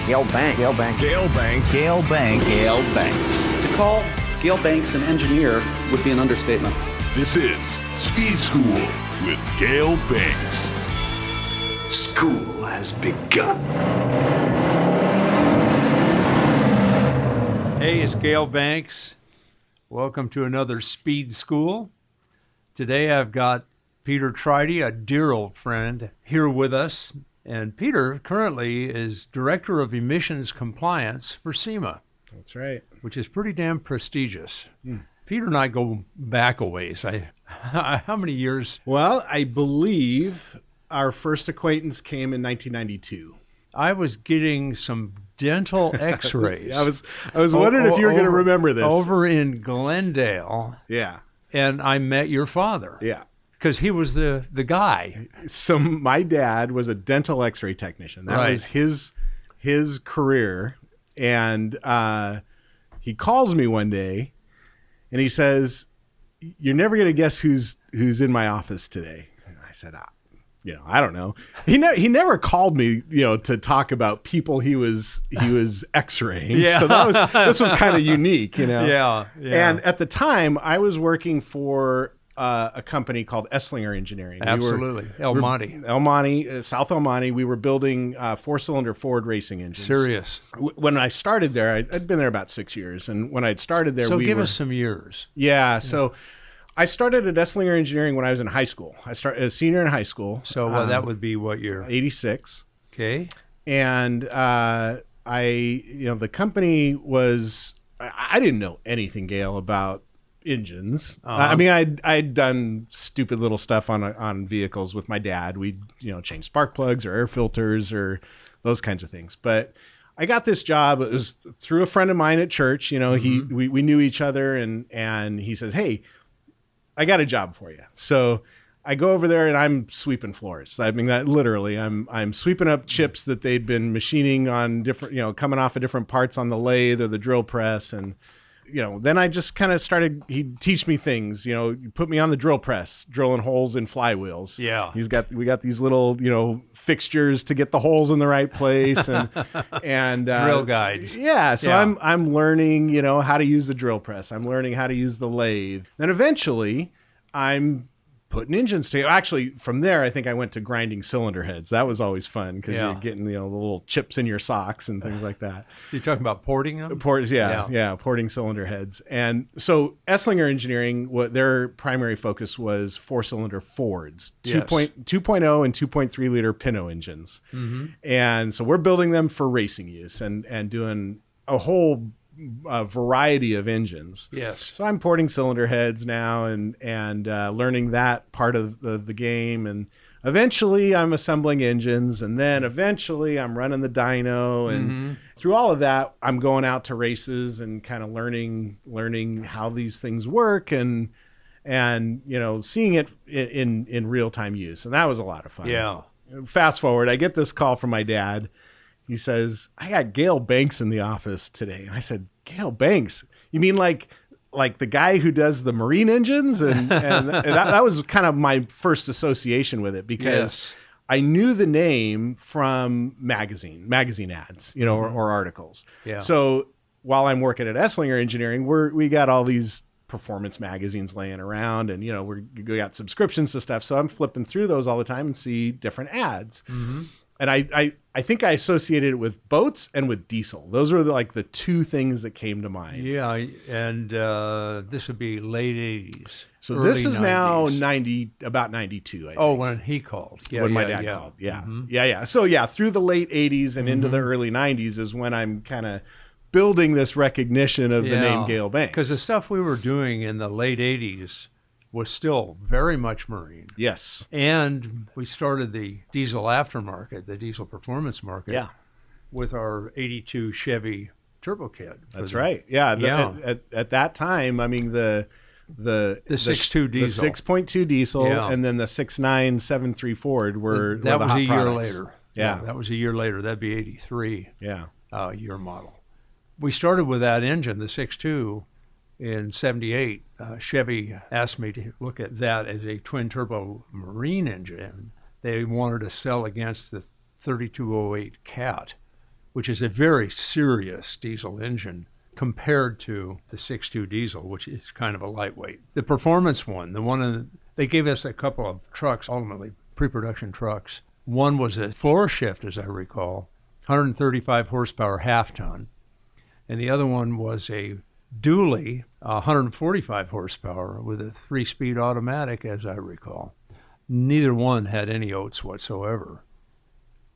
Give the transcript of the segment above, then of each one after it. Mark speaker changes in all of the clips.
Speaker 1: Gale Banks.
Speaker 2: Gale Banks.
Speaker 3: Gale Banks.
Speaker 2: Gale Banks.
Speaker 1: Gale Banks.
Speaker 4: To call Gale Banks an engineer would be an understatement.
Speaker 3: This is Speed School with Gale Banks.
Speaker 5: School has begun.
Speaker 6: Hey, it's Gale Banks. Welcome to another Speed School. Today I've got Peter Treydte, a dear old friend, here with us. And Peter currently is Director of Emissions Compliance for SEMA.
Speaker 7: That's right.
Speaker 6: Which is pretty damn prestigious. Peter and I go back a ways. How many years?
Speaker 7: Well, I believe our first acquaintance came in 1992.
Speaker 6: I was getting some dental x-rays.
Speaker 7: I was wondering if you were going to remember this.
Speaker 6: Over in Glendale.
Speaker 7: Yeah.
Speaker 6: And I met your father.
Speaker 7: Yeah.
Speaker 6: Because he was the guy.
Speaker 7: So my dad was a dental x-ray technician. That was his career. And he calls me one day and he says, "You're never going to guess who's in my office today." And I said, I don't know. He never called me, to talk about people he was x-raying.
Speaker 6: Yeah.
Speaker 7: So this was kind of unique,
Speaker 6: Yeah.
Speaker 7: And at the time, I was working for a company called Esslinger Engineering.
Speaker 6: Absolutely. El Monte,
Speaker 7: South El Monte. We were building four-cylinder Ford racing engines.
Speaker 6: Serious.
Speaker 7: When I started there, I'd been there about 6 years. And when I'd started there,
Speaker 6: so give us some years.
Speaker 7: Yeah. So I started at Esslinger Engineering when I was in high school. I started as a senior in high school.
Speaker 6: So that would be what year?
Speaker 7: 86.
Speaker 6: Okay.
Speaker 7: And the company was, I didn't know anything, Gale, about engines. I mean, I'd done stupid little stuff on vehicles with my dad. We'd change spark plugs or air filters or those kinds of things. But I got this job. It was through a friend of mine at church. We knew each other, and he says, "Hey, I got a job for you." So I go over there and I'm sweeping floors. I mean, that literally, I'm sweeping up chips that they'd been machining on different, coming off of different parts on the lathe or the drill press. And, then I just kind of started, he'd teach me things, put me on the drill press, drilling holes in flywheels.
Speaker 6: Yeah.
Speaker 7: We got these little, fixtures to get the holes in the right place and
Speaker 6: drill guides.
Speaker 7: Yeah. So yeah. I'm learning, how to use the drill press. I'm learning how to use the lathe. Then eventually I'm putting engines together. Actually, from there, I think I went to grinding cylinder heads. That was always fun because you're getting, the little chips in your socks and things like that.
Speaker 6: You're talking about porting them?
Speaker 7: Porting cylinder heads. And so Esslinger Engineering, what their primary focus was four-cylinder Fords, 2.0 and 2.3 liter Pinto engines. Mm-hmm. And so we're building them for racing use and doing a whole variety of engines.
Speaker 6: Yes.
Speaker 7: So I'm porting cylinder heads now and learning that part of the game. And eventually I'm assembling engines. And then eventually I'm running the dyno. And through all of that, I'm going out to races and kind of learning how these things work and seeing it in real-time use. And that was a lot of fun.
Speaker 6: Yeah.
Speaker 7: Fast forward, I get this call from my dad. He says, "I got Gale Banks in the office today." And I said, "Gale Banks? You mean like the guy who does the marine engines?" And that was kind of my first association with it because I knew the name from magazine ads, or articles. Yeah. So while I'm working at Esslinger Engineering, we got all these performance magazines laying around and, we got subscriptions to stuff. So I'm flipping through those all the time and see different ads. Mm-hmm. And I think I associated it with boats and with diesel. Those were the two things that came to mind.
Speaker 6: Yeah, and this would be late 80s.
Speaker 7: So this is 90s. Now about 92, I think.
Speaker 6: Oh, when he called. Yeah,
Speaker 7: when my dad called. Yeah. Mm-hmm. Yeah. So through the late 80s and into the early 90s is when I'm kind of building this recognition of the name Gale Banks.
Speaker 6: Because the stuff we were doing in the late 80s was still very much marine.
Speaker 7: Yes.
Speaker 6: And we started the diesel aftermarket, the diesel performance market, with our 82 Chevy Turbo Kit.
Speaker 7: That's right. Yeah. At that time, I mean, the
Speaker 6: 6.2 diesel.
Speaker 7: The 6.2 diesel and then the 6.9 7.3 Ford were
Speaker 6: that
Speaker 7: the
Speaker 6: was
Speaker 7: hot
Speaker 6: a
Speaker 7: products.
Speaker 6: year later.
Speaker 7: Yeah.
Speaker 6: That was a year later. That'd be 83 year model. We started with that engine, the 6.2, in 78. Chevy asked me to look at that as a twin-turbo marine engine. They wanted to sell against the 3208 Cat, which is a very serious diesel engine compared to the 6.2 diesel, which is kind of a lightweight. The performance one, they gave us a couple of trucks, ultimately pre-production trucks. One was a floor shift, as I recall, 135 horsepower half ton, and the other one was a dually, 145 horsepower with a 3-speed automatic, as I recall. Neither one had any oats whatsoever.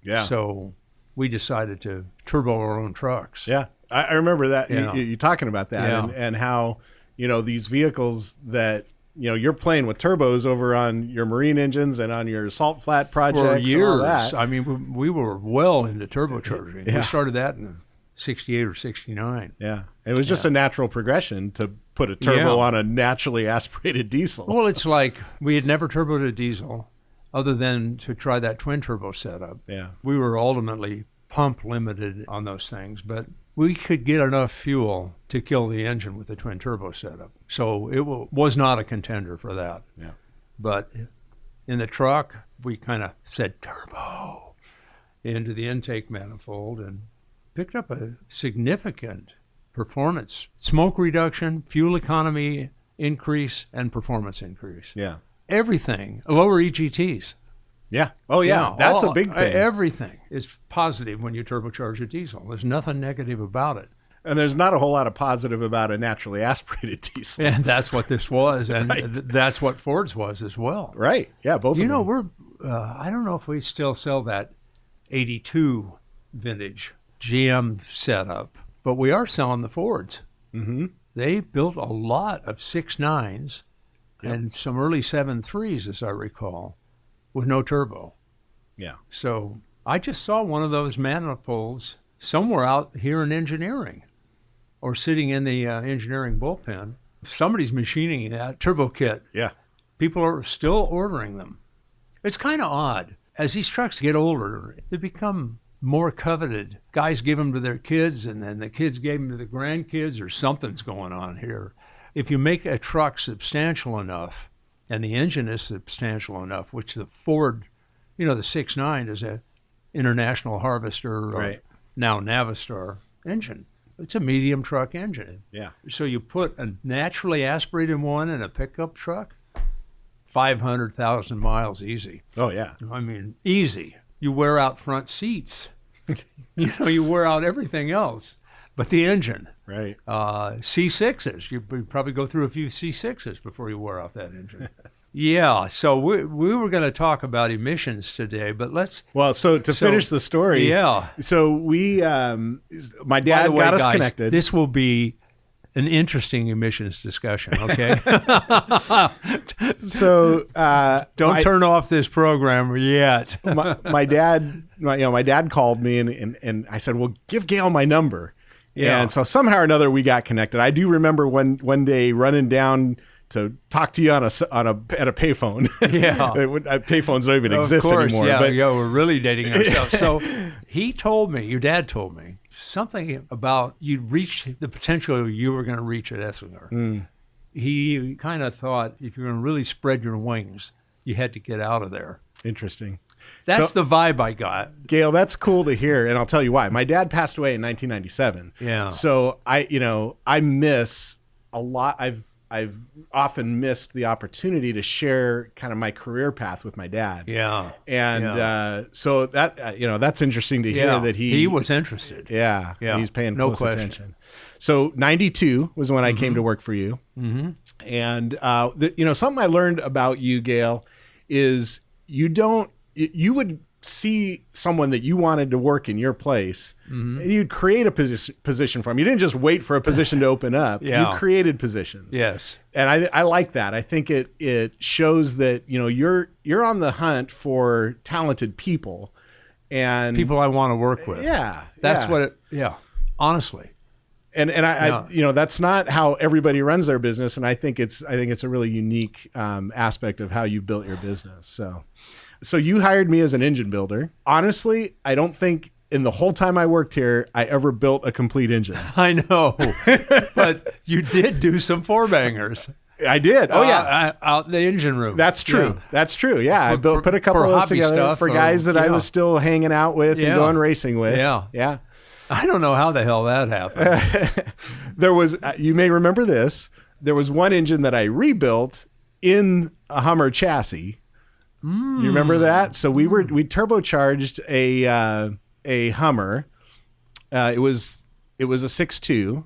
Speaker 7: Yeah.
Speaker 6: So we decided to turbo our own trucks.
Speaker 7: Yeah. I remember that.
Speaker 6: Yeah.
Speaker 7: You talking about that and how, these vehicles that, you're playing with turbos over on your marine engines and on your salt flat projects
Speaker 6: For years.
Speaker 7: and all that.
Speaker 6: I mean, we were well into turbocharging.
Speaker 7: Yeah.
Speaker 6: We started that in 68 or 69.
Speaker 7: Yeah. It was just a natural progression to put a turbo on a naturally aspirated diesel.
Speaker 6: Well, it's like we had never turboed a diesel other than to try that twin turbo setup.
Speaker 7: Yeah.
Speaker 6: We were ultimately pump limited on those things, but we could get enough fuel to kill the engine with the twin turbo setup. So it was not a contender for that.
Speaker 7: Yeah.
Speaker 6: But in the truck, we kind of said turbo into the intake manifold and picked up a significant performance, smoke reduction, fuel economy increase, and performance increase.
Speaker 7: Yeah.
Speaker 6: Everything, lower EGTs.
Speaker 7: Yeah. Oh, yeah. That's a big thing.
Speaker 6: Everything is positive when you turbocharge a diesel. There's nothing negative about it.
Speaker 7: And there's not a whole lot of positive about a naturally aspirated diesel.
Speaker 6: And that's what this was, and
Speaker 7: Right.
Speaker 6: that's what Ford's was as well.
Speaker 7: Right. Yeah, both of them.
Speaker 6: We're, I don't know if we still sell that 82 vintage GM setup, but we are selling the Fords.
Speaker 7: Mm-hmm.
Speaker 6: They built a lot of 6.9s and some early 7.3s, as I recall, with no turbo.
Speaker 7: Yeah.
Speaker 6: So I just saw one of those manifolds somewhere out here in engineering or sitting in the engineering bullpen. Somebody's machining that turbo kit.
Speaker 7: Yeah.
Speaker 6: People are still ordering them. It's kind of odd. As these trucks get older, they become more coveted. Guys give them to their kids, and then the kids gave them to the grandkids, or something's going on here. If you make a truck substantial enough, and the engine is substantial enough, which the Ford, the 6.9 is a International Harvester or
Speaker 7: Right.
Speaker 6: now Navistar engine. It's a medium truck engine.
Speaker 7: Yeah.
Speaker 6: So you put a naturally aspirated one in a pickup truck, 500,000 miles easy.
Speaker 7: Oh, yeah.
Speaker 6: I mean, easy. You wear out front seats. You wear out everything else. But the engine,
Speaker 7: Right.
Speaker 6: C6s, you probably go through a few C6s before you wear out that engine. Yeah, so we were going to talk about emissions today, but let's...
Speaker 7: Well, so to finish the story.
Speaker 6: Yeah.
Speaker 7: So we, my
Speaker 6: By
Speaker 7: dad
Speaker 6: the way,
Speaker 7: got us
Speaker 6: guys,
Speaker 7: connected.
Speaker 6: This will be an interesting emissions discussion, okay?
Speaker 7: So
Speaker 6: Don't turn off this program yet.
Speaker 7: my dad called me and I said, well, give Gale my number.
Speaker 6: Yeah.
Speaker 7: And so somehow or another we got connected. I do remember one day running down to talk to you at a payphone.
Speaker 6: Yeah.
Speaker 7: Payphones don't even exist
Speaker 6: Of course,
Speaker 7: anymore.
Speaker 6: yeah,
Speaker 7: But
Speaker 6: we're really dating ourselves. So your dad told me, something about you'd reach the potential you were going to reach at Esslinger. He kind of thought if you're going to really spread your wings, you had to get out of there.
Speaker 7: Interesting.
Speaker 6: That's
Speaker 7: So-
Speaker 6: the vibe I got.
Speaker 7: Gale, that's cool to hear, and I'll tell you why. My dad passed away in 1997.
Speaker 6: Yeah.
Speaker 7: So I miss a lot. I've often missed the opportunity to share kind of my career path with my dad.
Speaker 6: Yeah.
Speaker 7: And so that that's interesting to hear that he
Speaker 6: was interested.
Speaker 7: Yeah.
Speaker 6: Yeah.
Speaker 7: He's paying
Speaker 6: No
Speaker 7: close
Speaker 6: question.
Speaker 7: attention. So 92 was when I came to work for you.
Speaker 6: Mm-hmm.
Speaker 7: And something I learned about you, Gale, is you would see someone that you wanted to work in your place, and you'd create a position for them. You didn't just wait for a position to open up.
Speaker 6: Yeah.
Speaker 7: You created positions.
Speaker 6: Yes.
Speaker 7: And I like that. I think it shows that you're on the hunt for talented people and
Speaker 6: People I want to work with.
Speaker 7: Yeah.
Speaker 6: That's
Speaker 7: yeah.
Speaker 6: what it, yeah, honestly.
Speaker 7: And I that's not how everybody runs their business, and I think it's a really unique aspect of how you built your business. So you hired me as an engine builder. Honestly, I don't think in the whole time I worked here I ever built a complete engine.
Speaker 6: I know, but you did do some four bangers.
Speaker 7: I did. Oh yeah.
Speaker 6: Out in the engine room.
Speaker 7: That's true.
Speaker 6: Yeah.
Speaker 7: That's true. Yeah, I put a couple
Speaker 6: for
Speaker 7: of those
Speaker 6: hobby
Speaker 7: together
Speaker 6: stuff
Speaker 7: for guys that I
Speaker 6: yeah.
Speaker 7: was still hanging out with
Speaker 6: Yeah.
Speaker 7: and going racing with.
Speaker 6: Yeah.
Speaker 7: Yeah.
Speaker 6: I don't know how the hell that happened.
Speaker 7: There was, you may remember this, there was one engine that I rebuilt in a Hummer chassis. You remember that? So we turbocharged a Hummer. It was a 6.2,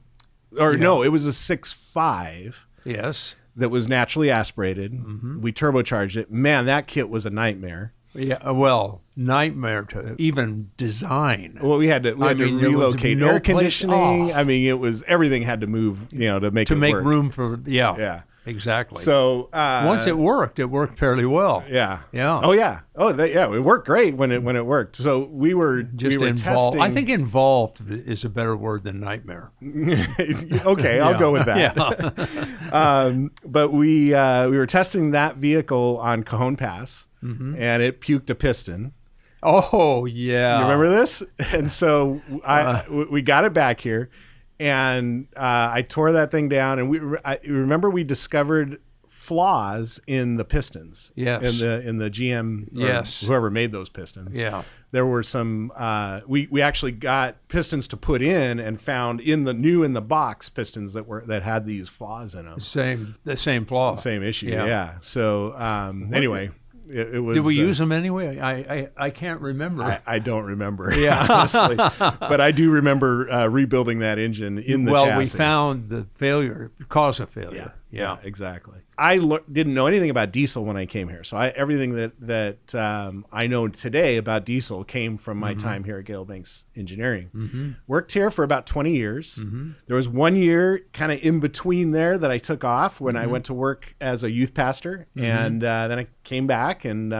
Speaker 7: or no, it was a 6.5.
Speaker 6: Yes.
Speaker 7: That was naturally aspirated. We turbocharged it. Man, that kit was a nightmare.
Speaker 6: Yeah, well, nightmare to even design.
Speaker 7: Well, we had to relocate
Speaker 6: no
Speaker 7: air conditioning.
Speaker 6: place.
Speaker 7: I mean, it was everything had to move, to make it work.
Speaker 6: room for
Speaker 7: Yeah.
Speaker 6: Exactly.
Speaker 7: So
Speaker 6: once it worked fairly well.
Speaker 7: Yeah.
Speaker 6: Yeah.
Speaker 7: Oh yeah. It worked great when it worked. So we were
Speaker 6: Involved.
Speaker 7: testing.
Speaker 6: I think involved is a better word than nightmare.
Speaker 7: Okay, I'll go with that.
Speaker 6: Yeah.
Speaker 7: But we were testing that vehicle on Cajon Pass, and it puked a piston.
Speaker 6: Oh yeah.
Speaker 7: You remember this? And so we got it back here. And I tore that thing down, and remember we discovered flaws in the pistons.
Speaker 6: Yes.
Speaker 7: In the GM.
Speaker 6: Yes.
Speaker 7: Whoever made those pistons.
Speaker 6: Yeah.
Speaker 7: There were some. We actually got pistons to put in, and found in the box pistons that had these flaws in them.
Speaker 6: The same flaw.
Speaker 7: Same issue. Yeah. So anyway. It was.
Speaker 6: Did we use them anyway? I can't remember.
Speaker 7: I don't remember,
Speaker 6: Yeah.
Speaker 7: honestly. But I do remember rebuilding that engine in the chassis.
Speaker 6: Well, we found the cause of failure.
Speaker 7: Yeah, exactly. I didn't know anything about diesel when I came here. So everything that I know today about diesel came from my time here at Gale Banks Engineering. Worked here for about 20 years. There was 1 year kind of in between there that I took off when I went to work as a youth pastor. And then I came back and...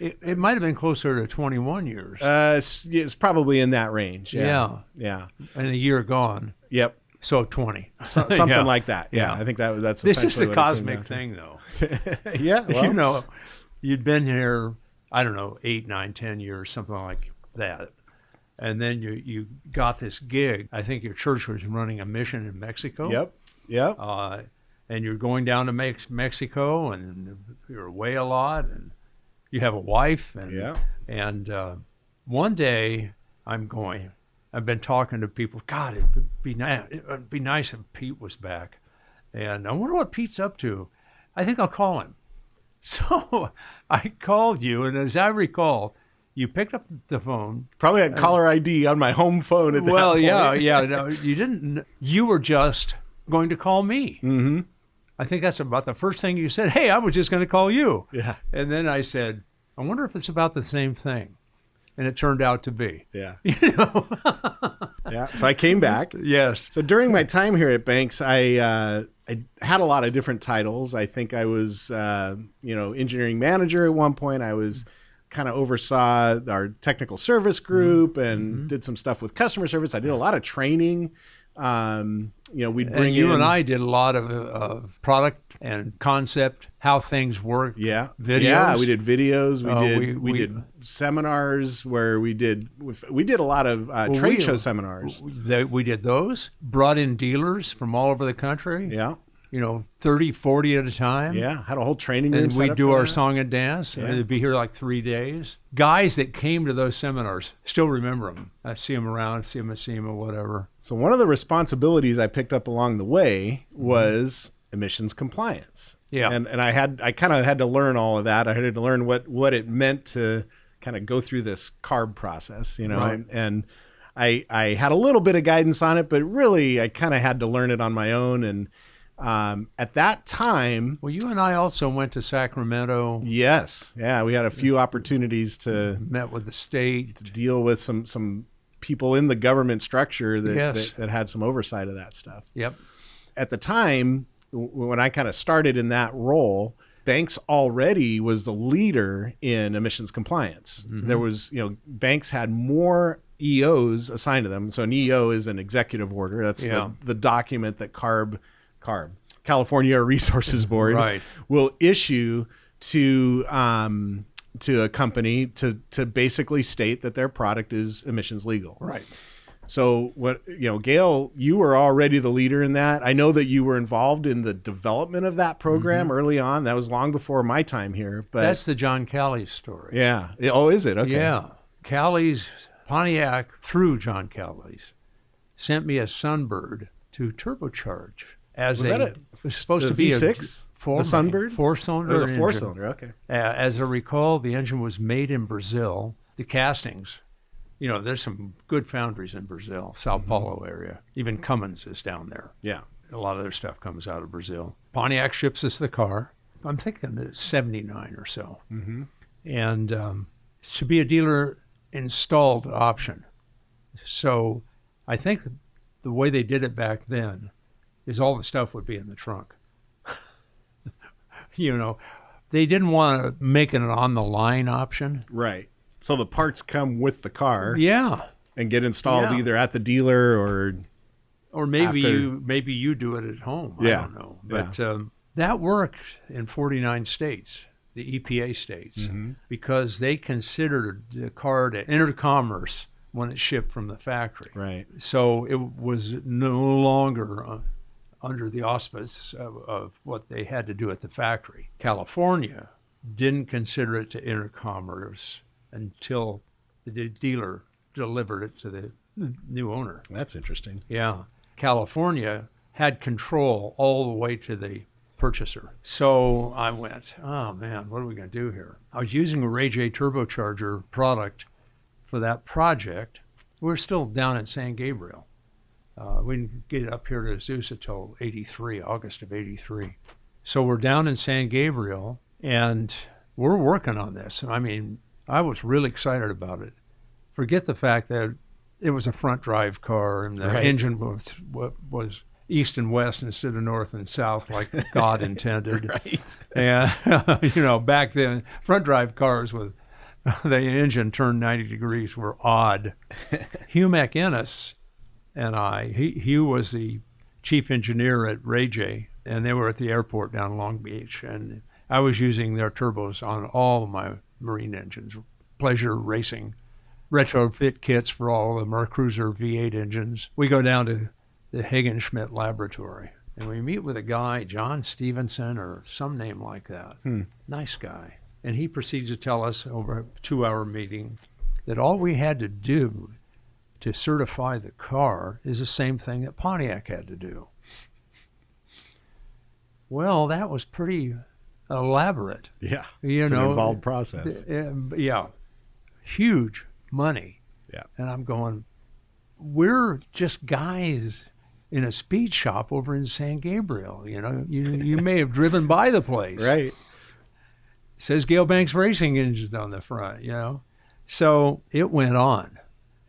Speaker 6: it might have been closer to 21 years.
Speaker 7: It's probably in that range.
Speaker 6: Yeah. And a year gone.
Speaker 7: Yep.
Speaker 6: So 20.
Speaker 7: Something like that. Yeah. I think that's
Speaker 6: this is the
Speaker 7: what it came
Speaker 6: cosmic
Speaker 7: down to.
Speaker 6: thing, though.
Speaker 7: Yeah. Well,
Speaker 6: You'd been here, I don't know, 8, 9, 10 years, something like that. And then you got this gig. I think your church was running a mission in Mexico.
Speaker 7: Yep.
Speaker 6: And you're going down to Mexico, and you're away a lot, and you have a wife. And one day I've been talking to people. God, it'd be nice if Pete was back. And I wonder what Pete's up to. I think I'll call him. So I called you, and as I recall, you picked up the phone.
Speaker 7: Probably had caller ID on my home phone at that point.
Speaker 6: Well, yeah. No, you didn't. You were just going to call me. Mm-hmm. I think that's about the first thing you said. Hey, I was just going to call you.
Speaker 7: Yeah.
Speaker 6: And then I said, I wonder if it's about the same thing. And it turned out to be.
Speaker 7: Yeah. Yeah. So I came back.
Speaker 6: Yes.
Speaker 7: So during my time here at Banks, I had a lot of different titles. I think I was, engineering manager at one point. I was kind of oversaw our technical service group and did some stuff with customer service. I did a lot of training. We'd bring
Speaker 6: you and I did a lot of product and concept, how things work.
Speaker 7: Yeah.
Speaker 6: Videos.
Speaker 7: Yeah, we did videos. We did seminars where we did a lot of trade show seminars.
Speaker 6: We did those, brought in dealers from all over the country.
Speaker 7: Yeah.
Speaker 6: 30, 40 at a time.
Speaker 7: Yeah, had a whole training room.
Speaker 6: And we'd do our song and dance.
Speaker 7: Yeah.
Speaker 6: And they'd be here like 3 days. Guys that came to those seminars, still remember them. I see them around, see them at SEMA, whatever.
Speaker 7: So one of the responsibilities I picked up along the way was emissions compliance.
Speaker 6: Yeah.
Speaker 7: And I kind of had to learn all of that. I had to learn what it meant to kind of go through this CARB process,
Speaker 6: Right.
Speaker 7: and I had a little bit of guidance on it, but really I kind of had to learn it on my own. And at that time,
Speaker 6: well, you and I also went to Sacramento.
Speaker 7: Yes. Yeah. We had a few opportunities to
Speaker 6: met with the state,
Speaker 7: to deal with some people in the government structure
Speaker 6: Yes.
Speaker 7: that had some oversight of that stuff.
Speaker 6: Yep.
Speaker 7: At the time, when I kind of started in that role, Banks already was the leader in emissions compliance. There was, Banks had more EOs assigned to them. So an EO is an executive order. That's the document that CARB, California Air Resources Board,
Speaker 6: Right.
Speaker 7: will issue to a company to basically state that their product is emissions legal.
Speaker 6: Right.
Speaker 7: So Gale, you were already the leader in that. I know that you were involved in the development of that program early on. That was long before my time here. But
Speaker 6: that's the John Calley story.
Speaker 7: Yeah. Oh, is it? Okay.
Speaker 6: Yeah. Calley's Pontiac, through John Cowley's, sent me a Sunbird to turbocharge.
Speaker 7: Was that
Speaker 6: it was supposed
Speaker 7: the
Speaker 6: to be
Speaker 7: V6?
Speaker 6: a
Speaker 7: The Sunbird?
Speaker 6: four-cylinder
Speaker 7: It was a
Speaker 6: engine.
Speaker 7: four-cylinder, okay.
Speaker 6: As I recall, the engine was made in Brazil. The castings, there's some good foundries in Brazil, Sao Paulo area. Even Cummins is down there.
Speaker 7: Yeah.
Speaker 6: A lot of their stuff comes out of Brazil. Pontiac ships us the car. I'm thinking it's 79 or so. Mm-hmm. And it should be a dealer installed option. So I think the way they did it back then is all the stuff would be in the trunk. They didn't want to make it an on-the-line option.
Speaker 7: Right. So the parts come with the car.
Speaker 6: Yeah.
Speaker 7: And get installed
Speaker 6: Yeah.
Speaker 7: either at the dealer
Speaker 6: or maybe
Speaker 7: after-
Speaker 6: you do it at home.
Speaker 7: Yeah.
Speaker 6: I don't know. But that worked in 49 states, the EPA states, because they considered the car to enter commerce when it shipped from the factory.
Speaker 7: Right.
Speaker 6: So it was no longer under the auspice of what they had to do at the factory. California didn't consider it to enter commerce until the dealer delivered it to the new owner.
Speaker 7: That's interesting.
Speaker 6: Yeah. California had control all the way to the purchaser. So I went, oh man, what are we going to do here? I was using a Ray J turbocharger product for that project. We're still down in San Gabriel. We didn't get up here to Azusa till August of 83. So we're down in San Gabriel and we're working on this. I mean, I was really excited about it. Forget the fact that it was a front drive car and the engine was east and west instead of north and south like God intended.
Speaker 7: Right.
Speaker 6: And, back then, front drive cars with the engine turned 90 degrees were odd. Hugh McInnes and Hugh was the chief engineer at Ray J, and they were at the airport down in Long Beach. And I was using their turbos on all of my marine engines, pleasure racing, retrofit kits for all of the Mercruiser V8 engines. We go down to the Hagen-Schmidt laboratory, and we meet with a guy, John Stevenson or some name like that. Nice guy. And he proceeds to tell us over a 2-hour meeting that all we had to do to certify the car is the same thing that Pontiac had to do. Well, that was pretty elaborate.
Speaker 7: Yeah. It's an involved process.
Speaker 6: Yeah. Huge money.
Speaker 7: Yeah.
Speaker 6: And I'm going, we're just guys in a speed shop over in San Gabriel. You may have driven by the place.
Speaker 7: Right.
Speaker 6: It says Gale Banks Racing Engines on the front, So it went on.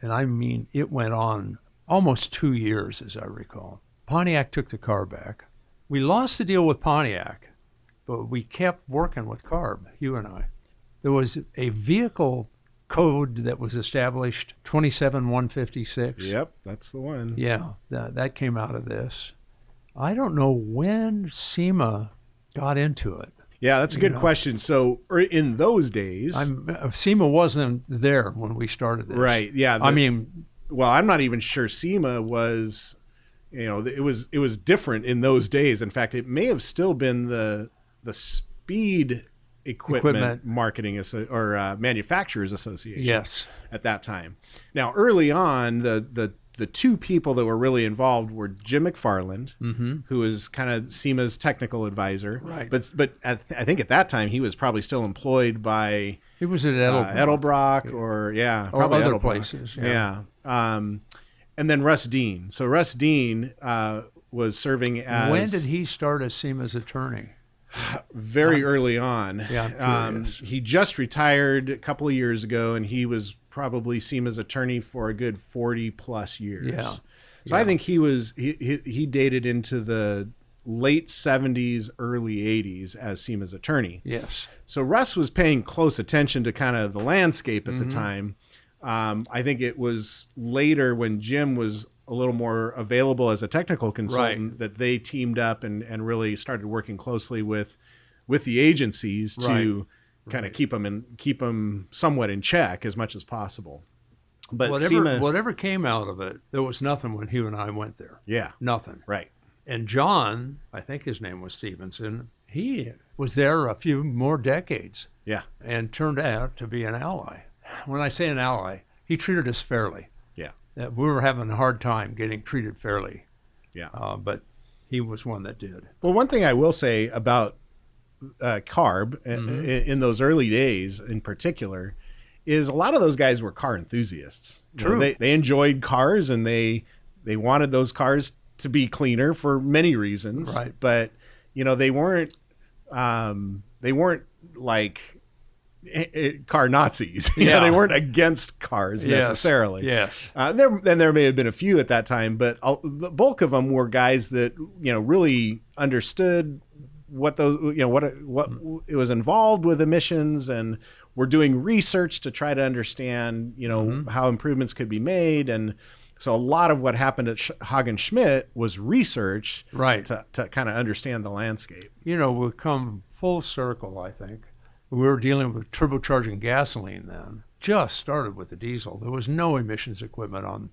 Speaker 6: And I mean, it went on almost 2 years, as I recall. Pontiac took the car back. We lost the deal with Pontiac, but we kept working with CARB, Hugh and I. There was a vehicle code that was established, 27156.
Speaker 7: Yep, that's the one.
Speaker 6: Yeah, that came out of this. I don't know when SEMA got into it.
Speaker 7: Yeah, that's a good question. So in those days...
Speaker 6: SEMA wasn't there when we started this.
Speaker 7: Right, yeah. Well, I'm not even sure SEMA was... it was different in those days. In fact, it may have still been the Speed Equipment Marketing or Manufacturers Association.
Speaker 6: Yes.
Speaker 7: At that time. Now, early on, the two people that were really involved were Jim McFarland, who was kind of SEMA's technical advisor.
Speaker 6: Right.
Speaker 7: But I think at that time he was probably still employed by...
Speaker 6: He was at
Speaker 7: Edelbrock or probably
Speaker 6: other
Speaker 7: Edelbrock.
Speaker 6: places.
Speaker 7: Yeah. And then Russ Dean. So Russ Dean was serving as...
Speaker 6: When did he start as SEMA's attorney?
Speaker 7: Very early on.
Speaker 6: Yeah, I'm curious.
Speaker 7: He just retired a couple of years ago, and he was probably SEMA's attorney for a good 40 plus years.
Speaker 6: Yeah.
Speaker 7: So I think he dated into the late 70s, early 80s as SEMA's attorney.
Speaker 6: Yes.
Speaker 7: So Russ was paying close attention to kind of the landscape at the time. I think it was later when Jim was a little more available as a technical consultant that they teamed up and really started working closely with the agencies to kind of keep them somewhat in check as much as possible. But
Speaker 6: whatever came out of it, there was nothing when Hugh and I went there.
Speaker 7: Yeah.
Speaker 6: Nothing.
Speaker 7: Right.
Speaker 6: And John, I think his name was Stevenson, he was there a few more decades.
Speaker 7: Yeah.
Speaker 6: And turned out to be an ally. When I say an ally, he treated us fairly.
Speaker 7: Yeah.
Speaker 6: We were having a hard time getting treated fairly.
Speaker 7: Yeah.
Speaker 6: But he was one that did.
Speaker 7: Well, one thing I will say about CARB in those early days in particular is a lot of those guys were car enthusiasts.
Speaker 6: True.
Speaker 7: They enjoyed cars, and they wanted those cars to be cleaner for many reasons.
Speaker 6: Right.
Speaker 7: But, they weren't like car Nazis. They weren't against cars necessarily.
Speaker 6: Yes.
Speaker 7: There may have been a few at that time, but the bulk of them were guys that really understood what those what it was involved with emissions, and were doing research to try to understand how improvements could be made. And so a lot of what happened at Hagen Schmidt was research,
Speaker 6: right,
Speaker 7: to kind of understand the landscape.
Speaker 6: We've come full circle, I think. We were dealing with turbocharging gasoline then. Just started with the diesel. There was no emissions equipment on,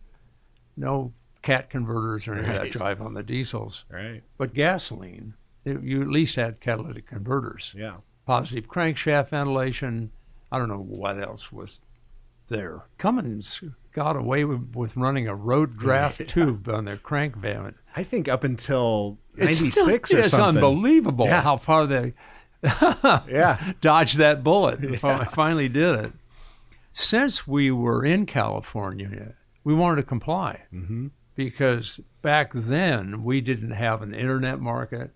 Speaker 6: no cat converters or any of that drive on the diesels.
Speaker 7: Right.
Speaker 6: But gasoline, you at least had catalytic converters.
Speaker 7: Yeah.
Speaker 6: Positive crankshaft ventilation. I don't know what else was there. Cummins got away with running a road draft tube on their crank van.
Speaker 7: I think up until 96 or
Speaker 6: it's
Speaker 7: something.
Speaker 6: It's unbelievable how far they dodged that bullet. Finally did it. Since we were in California, we wanted to comply because back then we didn't have an internet market.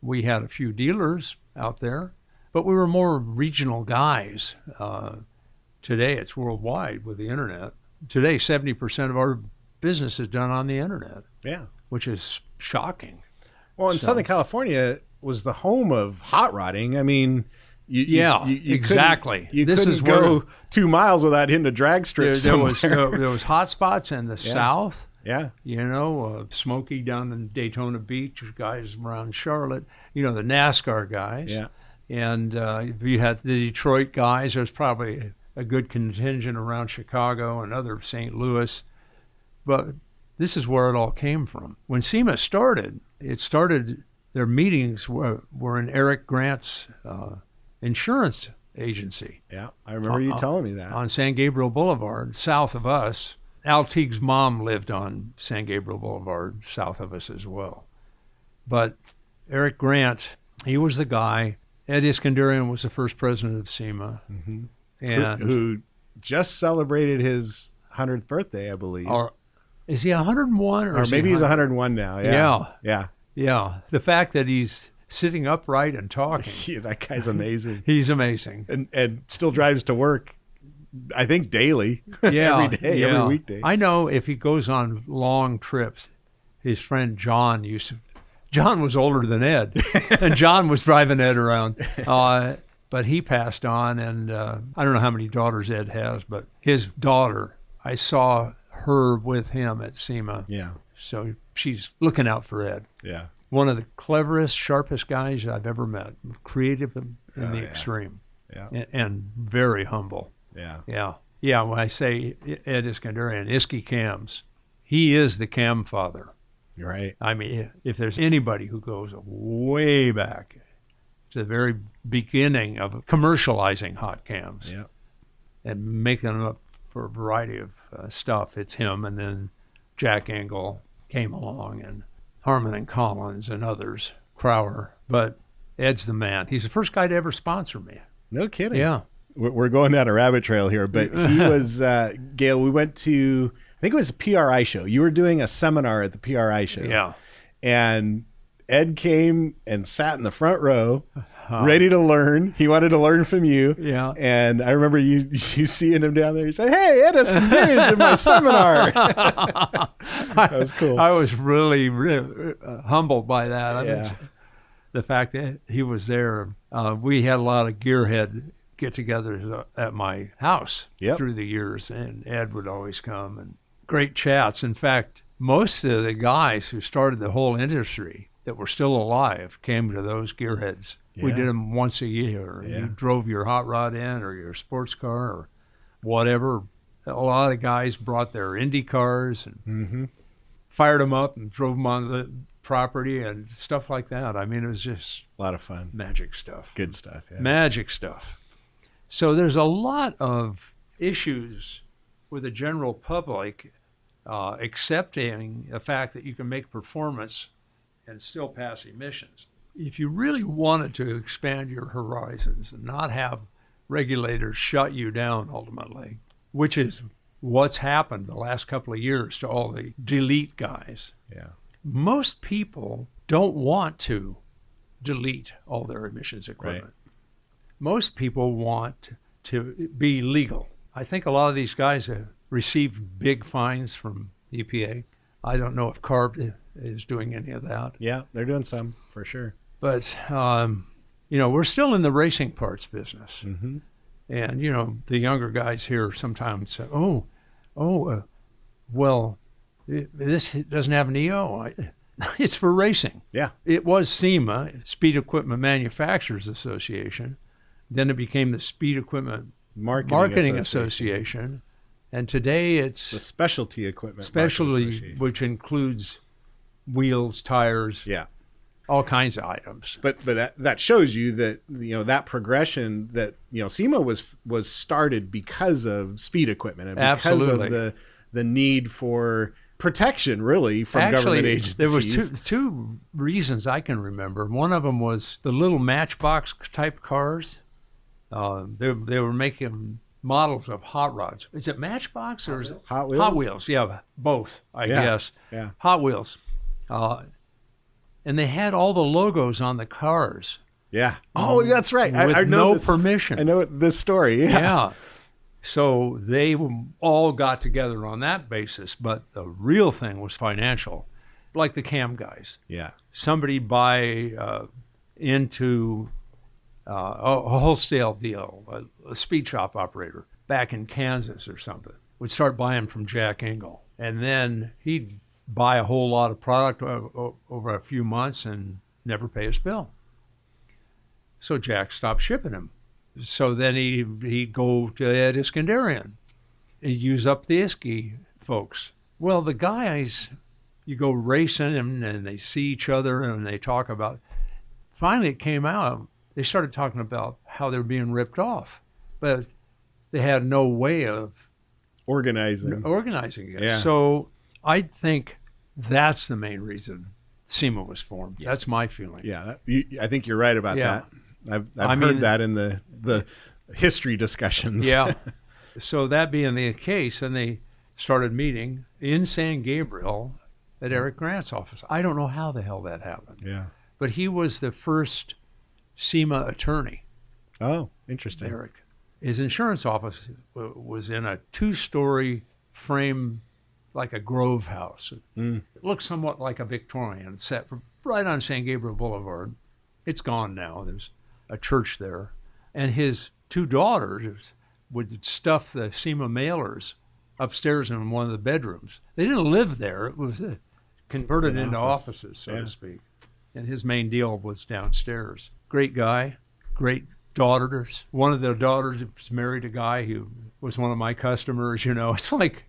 Speaker 6: We had a few dealers out there, but we were more regional guys. Today it's worldwide with the internet. Today 70% of our business is done on the internet. Yeah, which is shocking.
Speaker 7: Well, in Southern California was the home of hot rodding. I mean, you
Speaker 6: exactly.
Speaker 7: You couldn't go 2 miles without hitting a drag strip somewhere.
Speaker 6: There was hot spots in the South.
Speaker 7: Yeah.
Speaker 6: Smokey down in Daytona Beach, guys around Charlotte, the NASCAR guys.
Speaker 7: Yeah.
Speaker 6: And you had the Detroit guys. There's probably a good contingent around Chicago and other St. Louis. But this is where it all came from. When SEMA started, their meetings were in Eric Grant's insurance agency.
Speaker 7: Yeah, I remember you telling me that.
Speaker 6: On San Gabriel Boulevard, south of us. Al Teague's mom lived on San Gabriel Boulevard, south of us as well. But Eric Grant, he was the guy. Ed Iskandarian was the first president of SEMA.
Speaker 7: Mm-hmm.
Speaker 6: And
Speaker 7: who just celebrated his 100th birthday, I believe.
Speaker 6: Or is he 101?
Speaker 7: Or maybe he's 101 now. Yeah.
Speaker 6: Yeah. The fact that he's sitting upright and talking.
Speaker 7: Yeah, that guy's amazing.
Speaker 6: He's amazing.
Speaker 7: And still drives to work, I think, daily.
Speaker 6: Yeah.
Speaker 7: Every day, every weekday.
Speaker 6: I know if he goes on long trips, his friend John was older than Ed, and John was driving Ed around. But he passed on, and I don't know how many daughters Ed has, but his daughter, I saw her with him at SEMA.
Speaker 7: Yeah.
Speaker 6: So she's looking out for Ed.
Speaker 7: Yeah.
Speaker 6: One of the cleverest, sharpest guys I've ever met. Creative in the extreme.
Speaker 7: Yeah.
Speaker 6: And very humble.
Speaker 7: Yeah.
Speaker 6: Yeah. Yeah, when I say Ed Iskandarian, Iski Cams, he is the cam father.
Speaker 7: You're right.
Speaker 6: I mean, if there's anybody who goes way back to the very beginning of commercializing hot cams and making them up for a variety of stuff, it's him. And then Jack Engel came along, and Harmon and Collins and others, Crower. But Ed's the man. He's the first guy to ever sponsor me.
Speaker 7: No kidding.
Speaker 6: Yeah.
Speaker 7: We're going down a rabbit trail here, but he was, Gale, we went to, I think it was a PRI show. You were doing a seminar at the PRI show.
Speaker 6: Yeah.
Speaker 7: And Ed came and sat in the front row, ready to learn. He wanted to learn from you.
Speaker 6: Yeah.
Speaker 7: And I remember you seeing him down there. You said, "Hey, Ed Iskandarian's in my seminar." That was cool.
Speaker 6: I was really, really humbled by that. I mean, the fact that he was there. We had a lot of gearhead get-togethers at my house through the years, and Ed would always come, and great chats. In fact, most of the guys who started the whole industry that were still alive came to those gearheads. We did them once a year. You drove your hot rod in, or your sports car, or whatever. A lot of guys brought their Indy cars and fired them up and drove them on the property and stuff like that. I mean, it was just
Speaker 7: a lot of fun.
Speaker 6: Magic stuff.
Speaker 7: Good stuff. Yeah.
Speaker 6: Magic stuff. So there's a lot of issues with the general public accepting the fact that you can make performance and still pass emissions. If you really wanted to expand your horizons and not have regulators shut you down ultimately, which is what's happened the last couple of years to all the delete guys.
Speaker 7: Yeah.
Speaker 6: Most people don't want to delete all their emissions equipment.
Speaker 7: Right.
Speaker 6: Most people want to be legal. I think a lot of these guys have received big fines from EPA. I don't know if CARB is doing any of that.
Speaker 7: Yeah, they're doing some for sure.
Speaker 6: But, we're still in the racing parts business.
Speaker 7: Mm-hmm.
Speaker 6: And, the younger guys here sometimes say, this doesn't have an EO. It's for racing.
Speaker 7: Yeah.
Speaker 6: It was SEMA, Speed Equipment Manufacturers Association. Then it became the Speed Equipment Marketing Association. And today it's
Speaker 7: the Specialty Equipment
Speaker 6: Specialty, which includes wheels, tires,
Speaker 7: yeah,
Speaker 6: all kinds of items.
Speaker 7: But that shows you that that progression that SEMA was started because of speed equipment and because
Speaker 6: Absolutely.
Speaker 7: of the need for protection, really, from government agencies.
Speaker 6: There was two reasons I can remember. One of them was the little Matchbox type cars. They were making models of hot rods. Is it Matchbox or is it
Speaker 7: Hot Wheels?
Speaker 6: Hot Wheels, yeah, both, I guess.
Speaker 7: Yeah.
Speaker 6: Hot Wheels. And they had all the logos on the cars.
Speaker 7: Yeah. Oh, that's right.
Speaker 6: With
Speaker 7: I know
Speaker 6: no
Speaker 7: this,
Speaker 6: permission.
Speaker 7: I know this story. Yeah.
Speaker 6: Yeah. So they all got together on that basis, but the real thing was financial, like the cam guys.
Speaker 7: Yeah.
Speaker 6: Somebody buy into a wholesale deal, a speed shop operator back in Kansas or something, would start buying from Jack Engel. And then he'd buy a whole lot of product over a few months and never pay his bill. So Jack stopped shipping him. So then he'd go to Ed Iskandarian and use up the Iski folks. Well, the guys, you go racing and they see each other and they talk about, finally it came out, they started talking about how they're being ripped off, but they had no way of
Speaker 7: organizing
Speaker 6: it.
Speaker 7: Yeah.
Speaker 6: So I think that's the main reason SEMA was formed.
Speaker 7: Yeah.
Speaker 6: That's my feeling.
Speaker 7: Yeah, I think you're right about
Speaker 6: Yeah.
Speaker 7: that. I've heard that in the history discussions.
Speaker 6: Yeah. So that being the case, and they started meeting in San Gabriel at Eric Grant's office. I don't know how the hell that happened.
Speaker 7: Yeah.
Speaker 6: But he was the first SEMA attorney.
Speaker 7: Oh, interesting.
Speaker 6: Eric. His insurance office was in a 2-story frame, like a Grove house. It looked somewhat like a Victorian, set right on San Gabriel Boulevard. It's gone now. There's a church there. And his 2 daughters would stuff the SEMA mailers upstairs in one of the bedrooms. They didn't live there. It was converted into offices, so to speak. And his main deal was downstairs. Great guy, great daughters. One of the daughters was married a guy who was one of my customers. It's like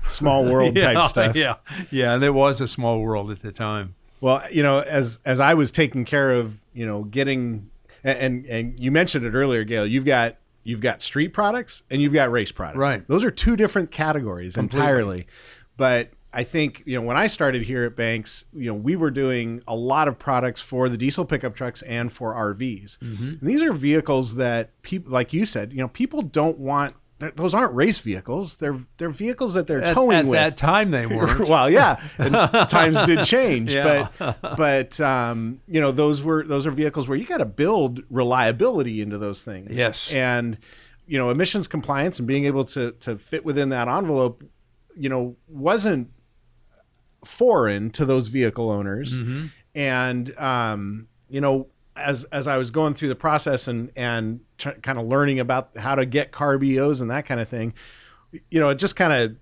Speaker 7: small world type stuff.
Speaker 6: Yeah, and it was a small world at the time.
Speaker 7: Well, as I was taking care of, getting, and you mentioned it earlier, Gale, you've got street products and you've got race products.
Speaker 6: Right.
Speaker 7: Those are 2 different categories
Speaker 6: Completely.
Speaker 7: entirely. But I think, when I started here at Banks, we were doing a lot of products for the diesel pickup trucks and for RVs. Mm-hmm. And these are vehicles that people, like you said, people don't want. Those aren't race vehicles. They're vehicles that they're towing with.
Speaker 6: At that time, they weren't.
Speaker 7: Well, yeah, and times did change,
Speaker 6: Yeah.
Speaker 7: but those are vehicles where you got to build reliability into those things.
Speaker 6: Yes,
Speaker 7: and emissions compliance and being able to fit within that envelope, wasn't foreign to those vehicle owners. Mm-hmm. And as I was going through the process and kind of learning about how to get CARB EOs and that kind of thing, it just kind of,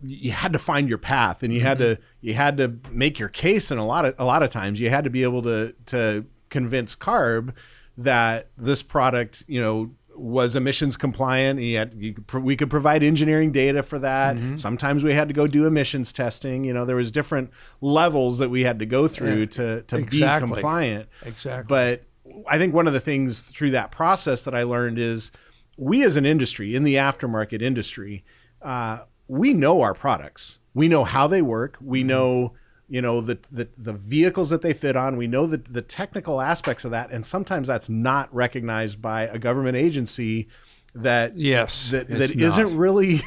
Speaker 7: you had to find your path, and you had to make your case. And a lot of times you had to be able to convince CARB that this product, was emissions compliant. We could provide engineering data for that. Mm-hmm. Sometimes we had to go do emissions testing. There was different levels that we had to go through to be compliant.
Speaker 6: Exactly.
Speaker 7: But I think one of the things through that process that I learned is we as an industry, in the aftermarket industry, we know our products. We know how they work. We know, the vehicles that they fit on. We know the technical aspects of that. And sometimes that's not recognized by a government agency that isn't really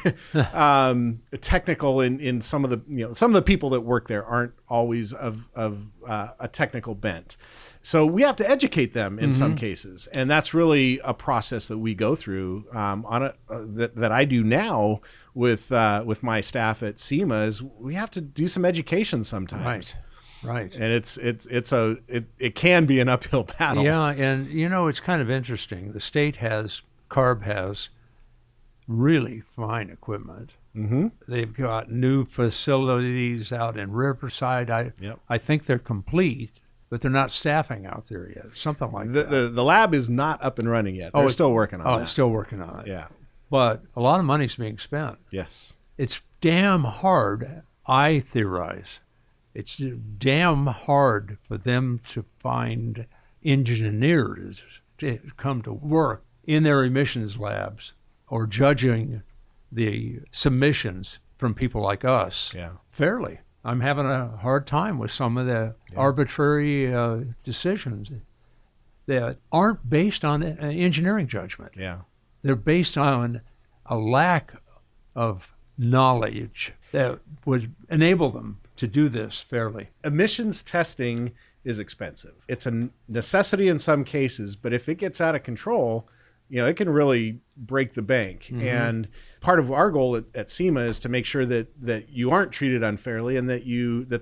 Speaker 7: technical in some of the people that work there aren't always of a technical bent. So we have to educate them in some cases, and that's really a process that we go through that I do now with my staff at SEMA. Is we have to do some education sometimes,
Speaker 6: right,
Speaker 7: and it can be an uphill battle.
Speaker 6: Yeah, and it's kind of interesting. The state CARB has really fine equipment. Mm-hmm. They've got new facilities out in Riverside. I think they're complete, but they're not staffing out there yet. Something like that.
Speaker 7: The lab is not up and running yet. They're still working on it.
Speaker 6: It's still working on it.
Speaker 7: Yeah.
Speaker 6: But a lot of money's being spent.
Speaker 7: Yes.
Speaker 6: It's damn hard, I theorize. It's damn hard for them to find engineers to come to work in their emissions labs or judging the submissions from people like us fairly. I'm having a hard time with some of the arbitrary decisions that aren't based on engineering judgment.
Speaker 7: Yeah.
Speaker 6: They're based on a lack of knowledge that would enable them to do this fairly.
Speaker 7: Emissions testing is expensive. It's a necessity in some cases, but if it gets out of control, it can really break the bank. Mm-hmm. And part of our goal at SEMA is to make sure that you aren't treated unfairly and that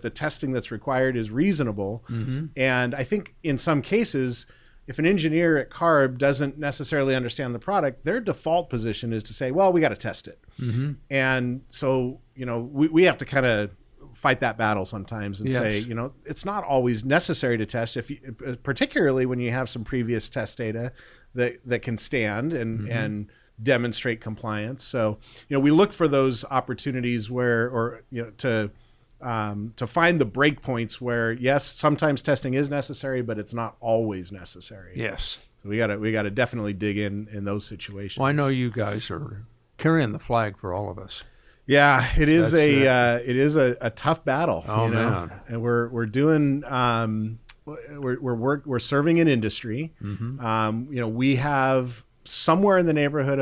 Speaker 7: the testing that's required is reasonable. Mm-hmm. And I think in some cases, if an engineer at CARB doesn't necessarily understand the product, their default position is to say, well, we got to test it. Mm-hmm. And so, we have to kind of fight that battle sometimes and say, it's not always necessary to test, particularly when you have some previous test data that can stand and demonstrate compliance. So, we look for those opportunities to find the break points where, yes, sometimes testing is necessary, but it's not always necessary.
Speaker 6: Yes.
Speaker 7: So we gotta definitely dig in those situations.
Speaker 6: Well, I know you guys are carrying the flag for all of us.
Speaker 7: Yeah, it is a tough battle.
Speaker 6: Oh, man.
Speaker 7: And we're doing we're serving an industry. Mm-hmm. We have somewhere in the neighborhood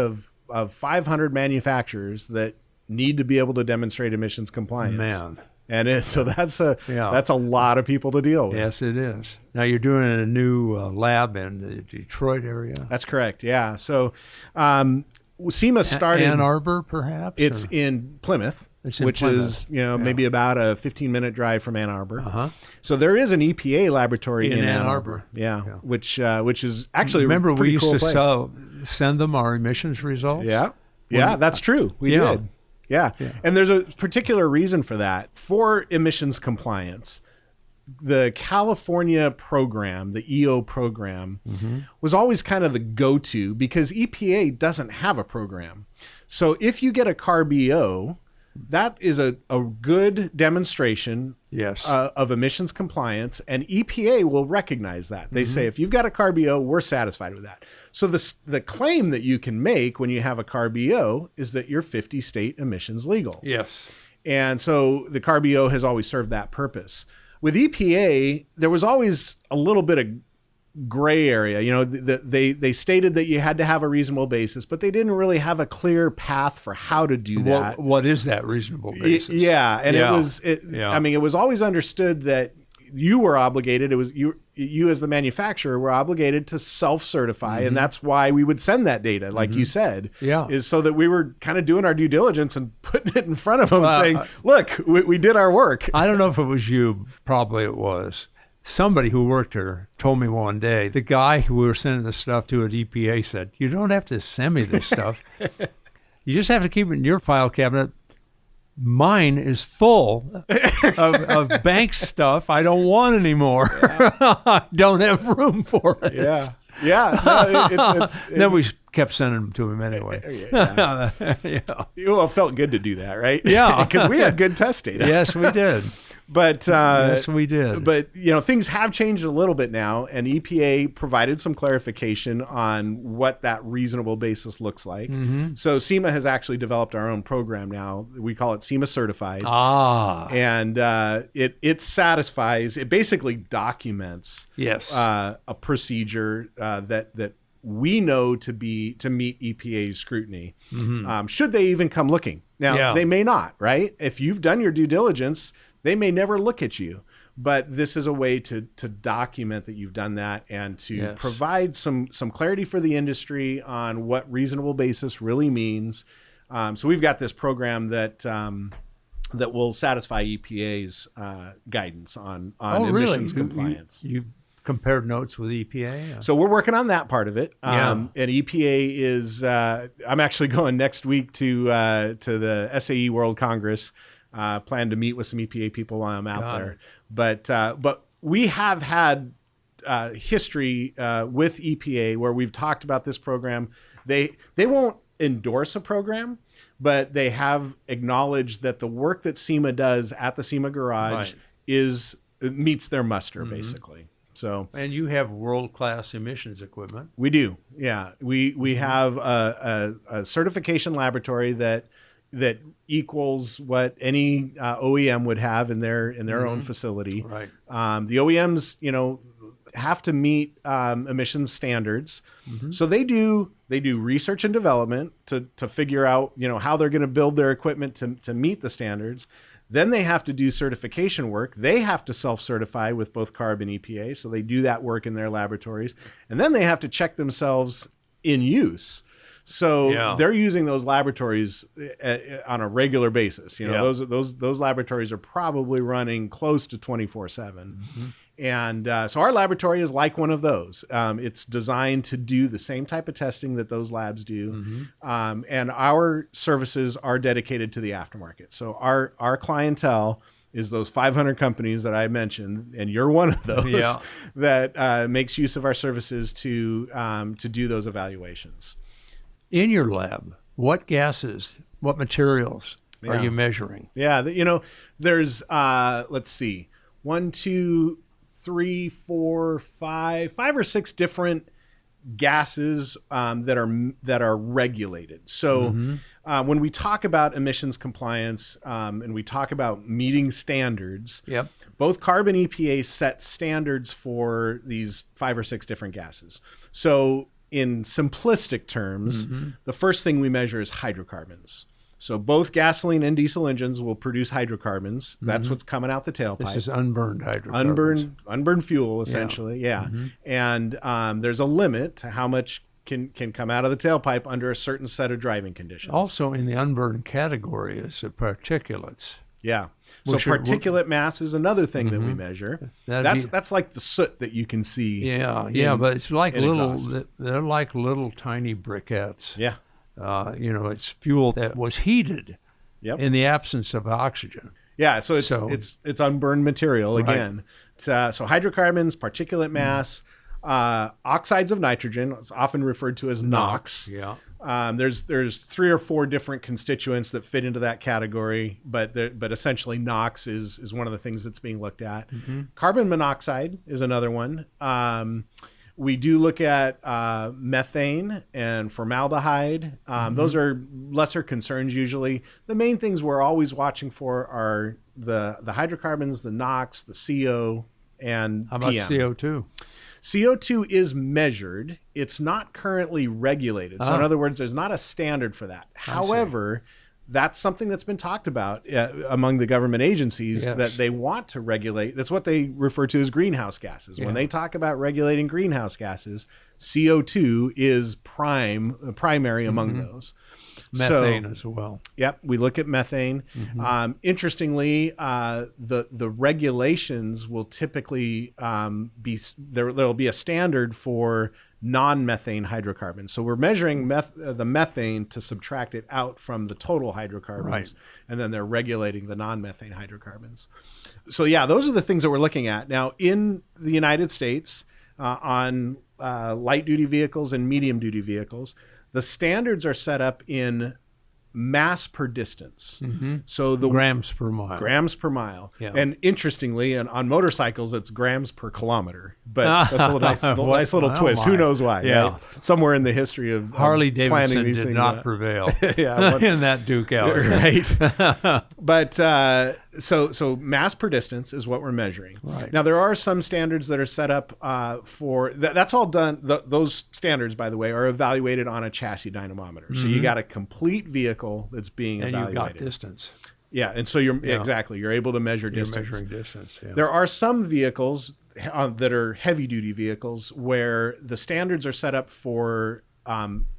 Speaker 7: of 500 manufacturers that need to be able to demonstrate emissions compliance.
Speaker 6: Man.
Speaker 7: And so that's a lot of people to deal with.
Speaker 6: Yes, it is. Now you're doing a new lab in the Detroit area.
Speaker 7: That's correct. Yeah. So SEMA started
Speaker 6: Ann Arbor, perhaps.
Speaker 7: It's in Plymouth, which is maybe about a 15-minute drive from Ann Arbor. Uh-huh. So there is an EPA laboratory in Ann Arbor. Yeah. Which is actually
Speaker 6: remember
Speaker 7: a pretty
Speaker 6: we used
Speaker 7: cool
Speaker 6: to
Speaker 7: place.
Speaker 6: send them our emissions results.
Speaker 7: Yeah, that's true. We did. Yeah. And there's a particular reason for that. For emissions compliance, the California program, the EO program, was always kind of the go-to because EPA doesn't have a program. So if you get a CARB EO, that is a good demonstration of emissions compliance, and EPA will recognize that. They say, if you've got a CARB EO, we're satisfied with that. So the claim that you can make when you have a CARB EO is that you're 50 state emissions legal.
Speaker 6: Yes.
Speaker 7: And so the CARB EO has always served that purpose. With EPA, there was always a little bit of gray area. They stated that you had to have a reasonable basis, but they didn't really have a clear path for how to do that.
Speaker 6: What is that reasonable basis?
Speaker 7: It was always understood that you were obligated. It was you as the manufacturer were obligated to self-certify, and that's why we would send that data, like you said, is so that we were kind of doing our due diligence and putting it in front of them and saying, look, we did our work.
Speaker 6: I don't know if it was you, probably it was. Somebody who worked here told me one day, the guy who we were sending the stuff to at EPA said, you don't have to send me this stuff. You just have to keep it in your file cabinet. Mine is full of bank stuff I don't want anymore. I don't have room for it. Then we kept sending them to him anyway.
Speaker 7: Well, it felt good to do that, right?
Speaker 6: Yeah.
Speaker 7: Because we had good test data.
Speaker 6: Yes, we did.
Speaker 7: But
Speaker 6: yes, we did.
Speaker 7: But things have changed a little bit now, and EPA provided some clarification on what that reasonable basis looks like. So SEMA has actually developed our own program now. We call it SEMA Certified. And it satisfies. It basically documents a procedure that we know to meet EPA's scrutiny. Should they even come looking? Now, they may not, right? If you've done your due diligence, they may never look at you. But this is a way to document that you've done that and to provide some clarity for the industry on what reasonable basis really means. So we've got this program that will satisfy EPA's guidance on emissions compliance.
Speaker 6: You compared notes with EPA?
Speaker 7: So we're working on that part of it. And EPA is, I'm actually going next week to the SAE World Congress. Plan to meet with some EPA people while I'm out there. But we have had history with EPA where we've talked about this program. They won't endorse a program, but they have acknowledged that the work that SEMA does at the SEMA garage meets their muster, basically. So,
Speaker 6: and you have world-class emissions equipment.
Speaker 7: We do, yeah. We have a certification laboratory that equals what any OEM would have in their own facility.
Speaker 6: Right.
Speaker 7: The OEMs, have to meet emissions standards. So they do research and development to figure out how they're going to build their equipment to meet the standards. Then they have to do certification work. They have to self-certify with both CARB and EPA. So they do that work in their laboratories. And then they have to check themselves in use. So they're using those laboratories on a regular basis. Those laboratories are probably running close to 24/7. And so our laboratory is like one of those. It's designed to do the same type of testing that those labs do. And our services are dedicated to the aftermarket. So our clientele is those 500 companies that I mentioned, and you're one of those that makes use of our services to do those evaluations.
Speaker 6: In your lab, what gases, what materials are you measuring?
Speaker 7: Yeah, there's, let's see, 1, 2, 3, 4, 5 or 6 different gases that are regulated. So when we talk about emissions compliance and we talk about meeting standards, both CARB and EPA set standards for these 5 or 6 different gases. So in simplistic terms, the first thing we measure is hydrocarbons. So both gasoline and diesel engines will produce hydrocarbons. That's what's coming out the tailpipe.
Speaker 6: This is unburned hydrocarbons.
Speaker 7: Unburned fuel, essentially, And there's a limit to how much can come out of the tailpipe under a certain set of driving conditions.
Speaker 6: Also in the unburned category is the particulates.
Speaker 7: Yeah. So particulate mass is another thing that we measure. That's like the soot that you can see.
Speaker 6: But it's like they're like little tiny briquettes.
Speaker 7: Yeah.
Speaker 6: It's fuel that was heated in the absence of oxygen.
Speaker 7: Yeah, so it's unburned material again. So hydrocarbons, particulate mass, oxides of nitrogen, it's often referred to as NOx. There's 3 or 4 different constituents that fit into that category, but essentially NOx is one of the things that's being looked at. Carbon monoxide is another one. We do look at methane and formaldehyde. Those are lesser concerns usually. The main things we're always watching for are the hydrocarbons, the NOx, the CO, and
Speaker 6: How about
Speaker 7: PM.
Speaker 6: CO2?
Speaker 7: CO2 is measured. It's not currently regulated. So in other words, there's not a standard for that. However, that's something that's been talked about among the government agencies that they want to regulate. That's what they refer to as greenhouse gases. When they talk about regulating greenhouse gases, CO2 is primary among those.
Speaker 6: Methane as well.
Speaker 7: Yep, we look at methane. Interestingly, the regulations will typically there'll be a standard for non-methane hydrocarbons. So we're measuring the methane to subtract it out from the total hydrocarbons, and then they're regulating the non-methane hydrocarbons. So those are the things that we're looking at. Now, in the United States, on light-duty vehicles and medium-duty vehicles, the standards are set up in mass per distance. So the
Speaker 6: grams per mile.
Speaker 7: grams per mile.
Speaker 6: Yeah.
Speaker 7: And interestingly, on motorcycles, it's grams per kilometer. But that's a nice little
Speaker 6: Oh,
Speaker 7: twist.
Speaker 6: my.
Speaker 7: Who knows why?
Speaker 6: Yeah.
Speaker 7: Right? Somewhere in the history of
Speaker 6: Harley
Speaker 7: planning
Speaker 6: Davidson
Speaker 7: these
Speaker 6: did
Speaker 7: things
Speaker 6: not
Speaker 7: out.
Speaker 6: prevail
Speaker 7: Yeah,
Speaker 6: in that Duke Alley.
Speaker 7: Right. But so mass per distance is what we're measuring.
Speaker 6: Right.
Speaker 7: Now, there are some standards that are set up for that's all done. Those standards, by the way, are evaluated on a chassis dynamometer. So you got a complete vehicle that's being
Speaker 6: And
Speaker 7: evaluated.
Speaker 6: you've got distance.
Speaker 7: Yeah, and so you're able to measure
Speaker 6: You're
Speaker 7: distance.
Speaker 6: measuring distance. Yeah.
Speaker 7: There are some vehicles that are heavy duty vehicles where the standards are set up for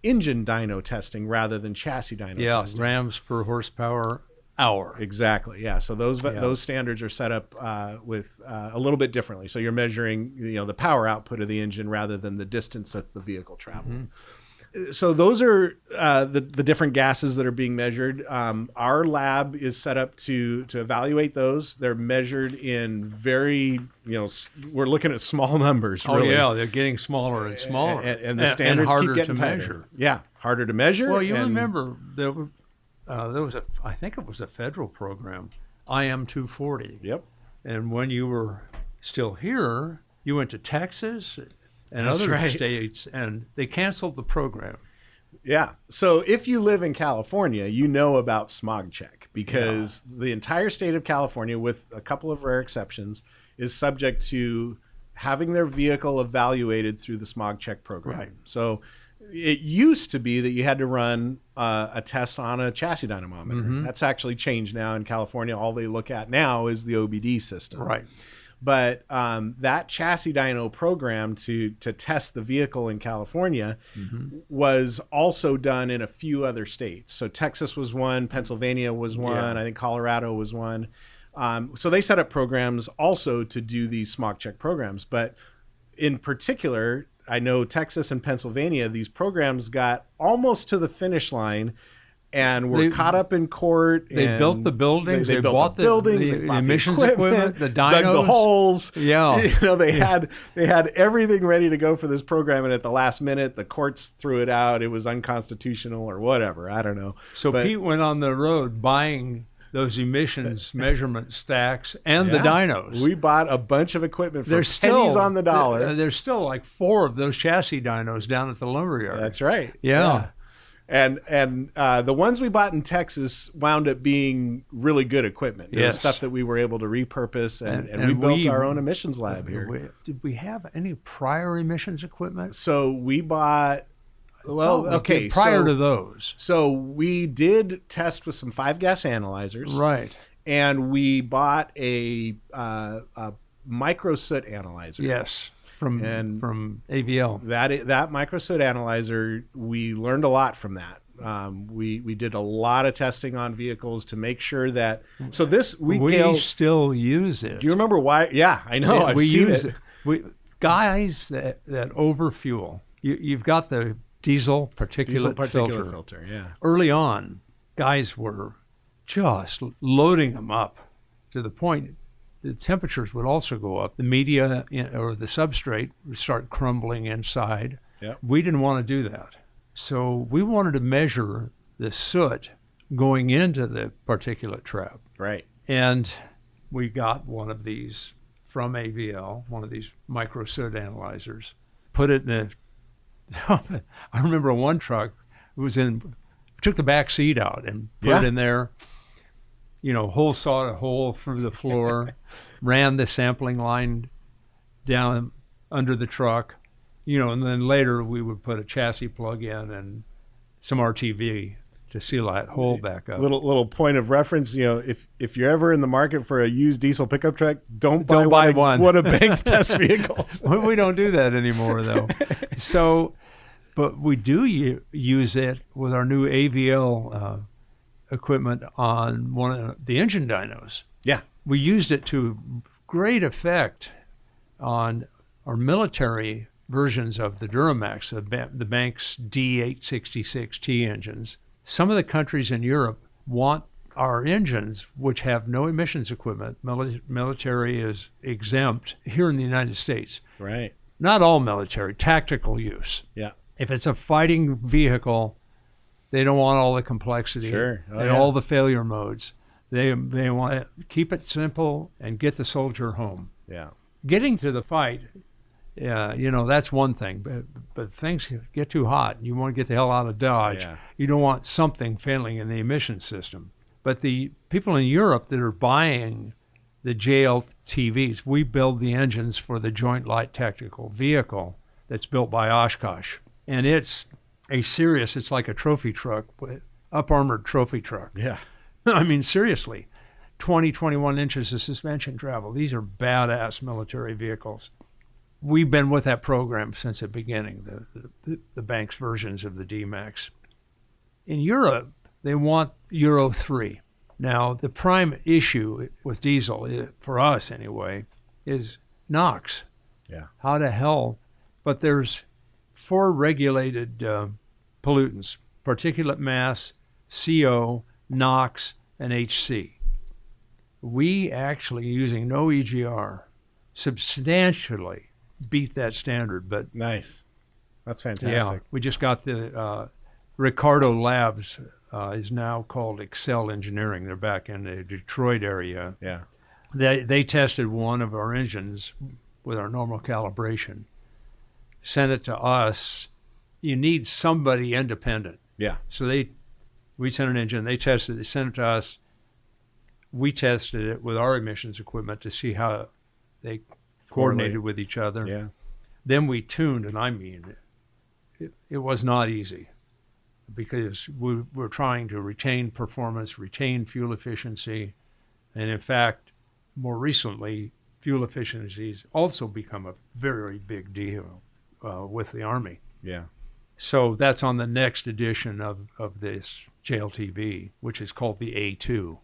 Speaker 7: engine dyno testing rather than chassis dyno testing.
Speaker 6: grams per horsepower hour.
Speaker 7: Exactly. Yeah. So those standards are set up with a little bit differently. So you're measuring the power output of the engine rather than the distance that the vehicle traveled. So those are the different gases that are being measured. Our lab is set up to evaluate those. They're measured in very, we're looking at small numbers. Really.
Speaker 6: Oh yeah, they're getting smaller and smaller,
Speaker 7: And the standards
Speaker 6: harder
Speaker 7: keep getting
Speaker 6: to
Speaker 7: tighter.
Speaker 6: measure.
Speaker 7: Yeah, harder to measure.
Speaker 6: Well, you
Speaker 7: and-
Speaker 6: remember there was I think it was a federal program, IM 240.
Speaker 7: Yep.
Speaker 6: And when you were still here, you went to Texas and
Speaker 7: That's
Speaker 6: other
Speaker 7: right.
Speaker 6: states, and they canceled the program.
Speaker 7: Yeah. So if you live in California, you know about smog check because the entire state of California, with a couple of rare exceptions, is subject to having their vehicle evaluated through the smog check program.
Speaker 6: Right.
Speaker 7: So it used to be that you had to run a test on a chassis dynamometer. That's actually changed now in California. All they look at now is the OBD system.
Speaker 6: Right.
Speaker 7: But that chassis dyno program to test the vehicle in California was also done in a few other states. So Texas was one, Pennsylvania was one,
Speaker 6: Yeah.
Speaker 7: I think Colorado was one. So they set up programs also to do these smog check programs. But in particular, I know Texas and Pennsylvania, these programs got almost to the finish line and were caught up in court.
Speaker 6: They built the buildings.
Speaker 7: They built
Speaker 6: bought
Speaker 7: the buildings.
Speaker 6: the
Speaker 7: they bought
Speaker 6: emissions
Speaker 7: the
Speaker 6: equipment, the dynos.
Speaker 7: dug the holes.
Speaker 6: Yeah.
Speaker 7: They had everything ready to go for this program, and at the last minute, the courts threw it out. It was unconstitutional or whatever. I don't know.
Speaker 6: So
Speaker 7: But-
Speaker 6: Pete went on the road buying those emissions measurement stacks and the dynos.
Speaker 7: We bought a bunch of equipment for
Speaker 6: There's
Speaker 7: pennies
Speaker 6: still
Speaker 7: on the dollar.
Speaker 6: There's still like 4 of those chassis dynos down at the lumberyard.
Speaker 7: That's right.
Speaker 6: Yeah.
Speaker 7: And the ones we bought in Texas wound up being really good equipment. It was
Speaker 6: Yes.
Speaker 7: stuff that we were able to repurpose, and
Speaker 6: And
Speaker 7: we built our own emissions lab here.
Speaker 6: Did we have any prior emissions equipment?
Speaker 7: So we bought,
Speaker 6: Oh, we
Speaker 7: okay.
Speaker 6: did prior
Speaker 7: so,
Speaker 6: to those.
Speaker 7: So we did test with some 5-gas analyzers.
Speaker 6: Right.
Speaker 7: And we bought a micro soot analyzer.
Speaker 6: Yes. From AVL.
Speaker 7: That micro soot analyzer, we learned a lot from that. We did a lot of testing on vehicles to make sure that. So
Speaker 6: We still use it.
Speaker 7: do you remember why? Yeah, I know. I've
Speaker 6: we
Speaker 7: seen
Speaker 6: use
Speaker 7: it.
Speaker 6: Guys that overfuel. You've got the diesel particulate
Speaker 7: Particulate
Speaker 6: filter.
Speaker 7: filter. Yeah.
Speaker 6: Early on, guys were just loading them up to the point the temperatures would also go up. The media or the substrate would start crumbling inside.
Speaker 7: Yep.
Speaker 6: We didn't want to do that. So we wanted to measure the soot going into the particulate trap.
Speaker 7: Right.
Speaker 6: And we got one of these from AVL, one of these micro soot analyzers, put it in I remember one truck, took the back seat out and put it in there, sawed a hole through the floor, ran the sampling line down under the truck, and then later we would put a chassis plug in and some RTV to seal that hole back up.
Speaker 7: Little point of reference, if you're ever in the market for a used diesel pickup truck, don't
Speaker 6: buy
Speaker 7: buy
Speaker 6: one.
Speaker 7: one of Banks' test vehicles.
Speaker 6: We don't do that anymore, though. So, but we do use it with our new AVL equipment on one of the engine dynos.
Speaker 7: Yeah.
Speaker 6: We used it to great effect on our military versions of the Duramax, the Banks D866T engines. Some of the countries in Europe want our engines, which have no emissions equipment. Military is exempt here in the United States.
Speaker 7: Right.
Speaker 6: Not all military, tactical use.
Speaker 7: Yeah.
Speaker 6: If it's a fighting vehicle, They don't want all the complexity
Speaker 7: Sure. Oh,
Speaker 6: and
Speaker 7: yeah.
Speaker 6: all the failure modes. They want to keep it simple and get the soldier home.
Speaker 7: Yeah.
Speaker 6: Getting to the fight, that's one thing. But things get too hot. You want to get the hell out of Dodge.
Speaker 7: Yeah.
Speaker 6: You don't want something failing in the emission system. But the people in Europe that are buying the JLTVs, we build the engines for the Joint Light Tactical Vehicle that's built by Oshkosh. And it's it's like a trophy truck, up-armored trophy truck.
Speaker 7: Yeah.
Speaker 6: I mean, seriously, 20, 21 inches of suspension travel. These are badass military vehicles. We've been with that program since the beginning, the Banks versions of the D-Max. In Europe, they want Euro 3. Now, the prime issue with diesel, for us anyway, is NOx.
Speaker 7: Yeah.
Speaker 6: How the hell? But there's 4 regulated pollutants: particulate mass, CO, NOx, and HC. We actually, using no EGR, substantially beat that standard. But
Speaker 7: Nice. That's fantastic.
Speaker 6: yeah, we just got the Ricardo Labs is now called Excel Engineering. They're back in the Detroit area.
Speaker 7: Yeah.
Speaker 6: They tested one of our engines with our normal calibration, sent it to us. You need somebody independent.
Speaker 7: Yeah.
Speaker 6: So we sent an engine, they tested it, they sent it to us. We tested it with our emissions equipment to see how they coordinated with each other.
Speaker 7: Yeah.
Speaker 6: Then we tuned, and I mean, it was not easy because we're trying to retain performance, retain fuel efficiency, and in fact, more recently, fuel efficiencies also become a very big deal with the Army.
Speaker 7: Yeah.
Speaker 6: So that's on the next edition of this JLTV, which is called the A2.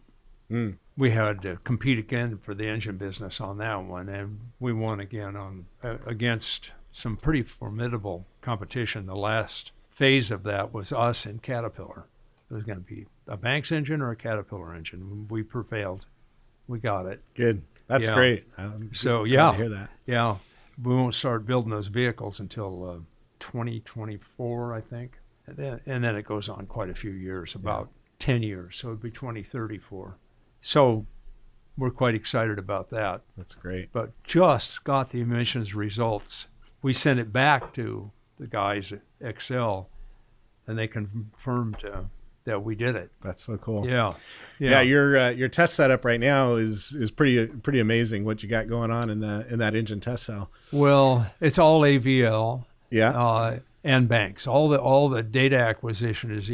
Speaker 7: Mm.
Speaker 6: We had to compete again for the engine business on that one, and we won again against some pretty formidable competition. The last phase of that was us and Caterpillar. It was going to be a Banks engine or a Caterpillar engine. We prevailed. We got it.
Speaker 7: Good. That's
Speaker 6: Yeah.
Speaker 7: great.
Speaker 6: So,
Speaker 7: glad
Speaker 6: yeah.
Speaker 7: to hear that.
Speaker 6: Yeah. We won't start building those vehicles until 2024, I think. And then it goes on quite a few years, about 10 years. So it'd be 2034. So we're quite excited about that.
Speaker 7: That's great.
Speaker 6: But just got the emissions results. We sent it back to the guys at Excel, and they confirmed that we did it.
Speaker 7: That's so cool.
Speaker 6: Yeah.
Speaker 7: Yeah, your test setup right now is pretty amazing. What you got going on in that engine test cell?
Speaker 6: Well, it's all AVL.
Speaker 7: Yeah.
Speaker 6: And Banks. All the data acquisition is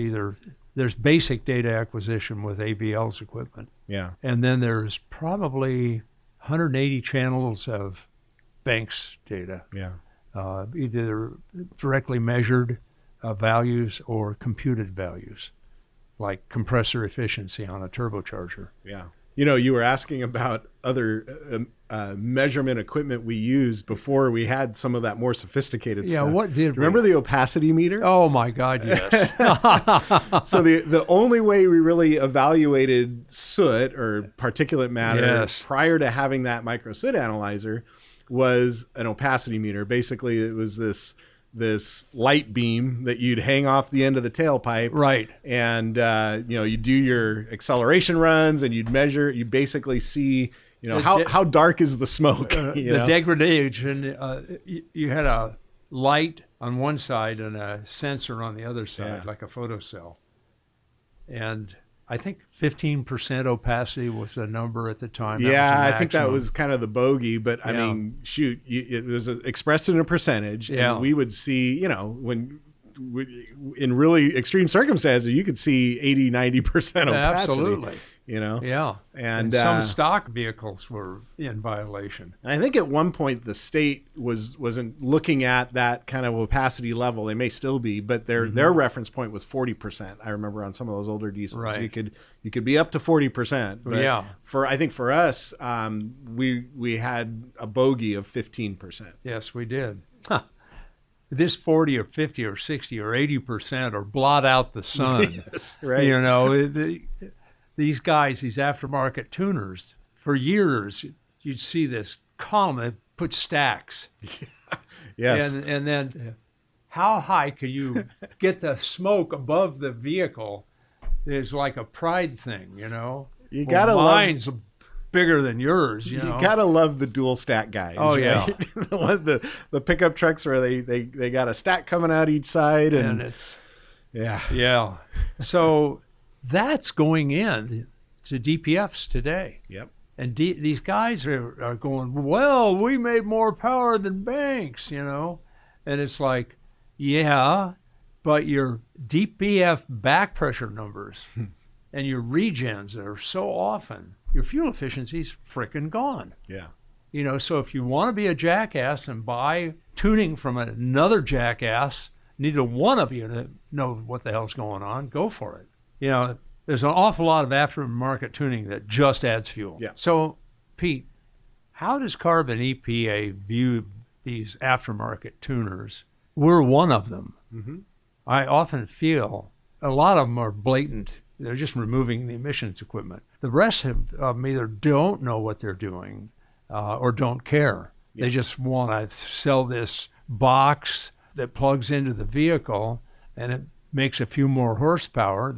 Speaker 6: there's basic data acquisition with AVL's equipment,
Speaker 7: Yeah.
Speaker 6: and then there's probably 180 channels of Banks data,
Speaker 7: Yeah.
Speaker 6: either directly measured values or computed values, like compressor efficiency on a turbocharger.
Speaker 7: Yeah. You were asking about other measurement equipment we used before we had some of that more sophisticated
Speaker 6: Yeah,
Speaker 7: stuff.
Speaker 6: what did
Speaker 7: Remember
Speaker 6: we?
Speaker 7: the opacity meter?
Speaker 6: Oh my God, yes.
Speaker 7: So the only way we really evaluated soot or particulate matter
Speaker 6: Yes.
Speaker 7: prior to having that micro soot analyzer was an opacity meter. Basically, it was this light beam that you'd hang off the end of the tailpipe.
Speaker 6: Right.
Speaker 7: And, you do your acceleration runs and you basically see, how dark is the smoke?
Speaker 6: The degradation, you had a light on one side and a sensor on the other side,
Speaker 7: Yeah.
Speaker 6: like a photocell. And I think 15% opacity was the number at the time. That
Speaker 7: Yeah,
Speaker 6: was the
Speaker 7: I think that
Speaker 6: maximum.
Speaker 7: was kind of the bogey, but I
Speaker 6: Yeah.
Speaker 7: mean, shoot, it was expressed in a percentage.
Speaker 6: Yeah.
Speaker 7: And we would see, in really extreme circumstances, you could see 80, 90% opacity.
Speaker 6: Absolutely. Yeah.
Speaker 7: And
Speaker 6: some stock vehicles were in violation.
Speaker 7: And I think at one point the state wasn't looking at that kind of opacity level. They may still be, but their reference point was 40%. I remember on some of those older diesels,
Speaker 6: Right.
Speaker 7: you could be up to 40%. But
Speaker 6: Yeah.
Speaker 7: I think for us, we had a bogey of 15%.
Speaker 6: Yes, we did. This 40 or 50 or 60 or 80% or blot out the sun.
Speaker 7: Yes, right.
Speaker 6: These guys, these aftermarket tuners, for years, you'd see this column that put stacks.
Speaker 7: Yes.
Speaker 6: And then how high can you get the smoke above the vehicle is like a pride thing, you know?
Speaker 7: You gotta
Speaker 6: mine's bigger than yours, you know?
Speaker 7: You gotta love the dual stack guys.
Speaker 6: Oh,
Speaker 7: right?
Speaker 6: yeah.
Speaker 7: the pickup trucks where they got a stack coming out each side. And
Speaker 6: it's...
Speaker 7: Yeah.
Speaker 6: Yeah. So that's going in to DPFs today.
Speaker 7: Yep.
Speaker 6: And these guys are going, well, we made more power than Banks, you know? And it's like, yeah, but your DPF back pressure numbers and your regens are so often, your fuel efficiency's frickin' gone.
Speaker 7: Yeah.
Speaker 6: You know, so if you want to be a jackass and buy tuning from another jackass, neither one of you know what the hell's going on, go for it. You know, there's an awful lot of aftermarket tuning that just adds fuel.
Speaker 7: Yeah.
Speaker 6: So, Pete, how does CARB and EPA view these aftermarket tuners? We're one of them.
Speaker 7: Mm-hmm.
Speaker 6: I often feel a lot of them are blatant. They're just removing the emissions equipment. The rest of them either don't know what they're doing or don't care. Yeah. They just want to sell this box that plugs into the vehicle and it makes a few more horsepower.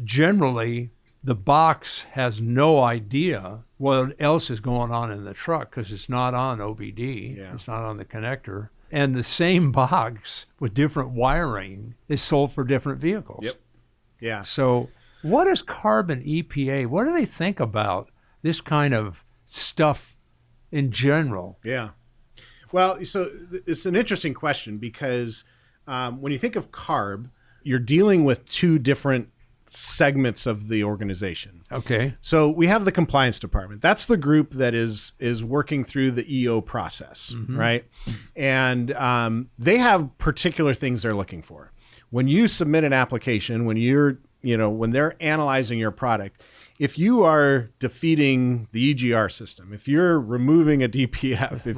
Speaker 6: Generally, the box has no idea what else is going on in the truck because it's not on OBD. Yeah. It's not on the connector. And the same box with different wiring is sold for different vehicles.
Speaker 7: Yep. Yeah.
Speaker 6: So what is CARB and EPA? What do they think about this kind of stuff in general?
Speaker 7: Yeah. Well, so it's an interesting question because when you think of CARB, you're dealing with two different segments of the organization.
Speaker 6: Okay.
Speaker 7: So we have the compliance department. That's the group that is working through the EO process, right? And they have particular things they're looking for. When you submit an application, when they're analyzing your product, if you are defeating the EGR system, if you're removing a DPF, if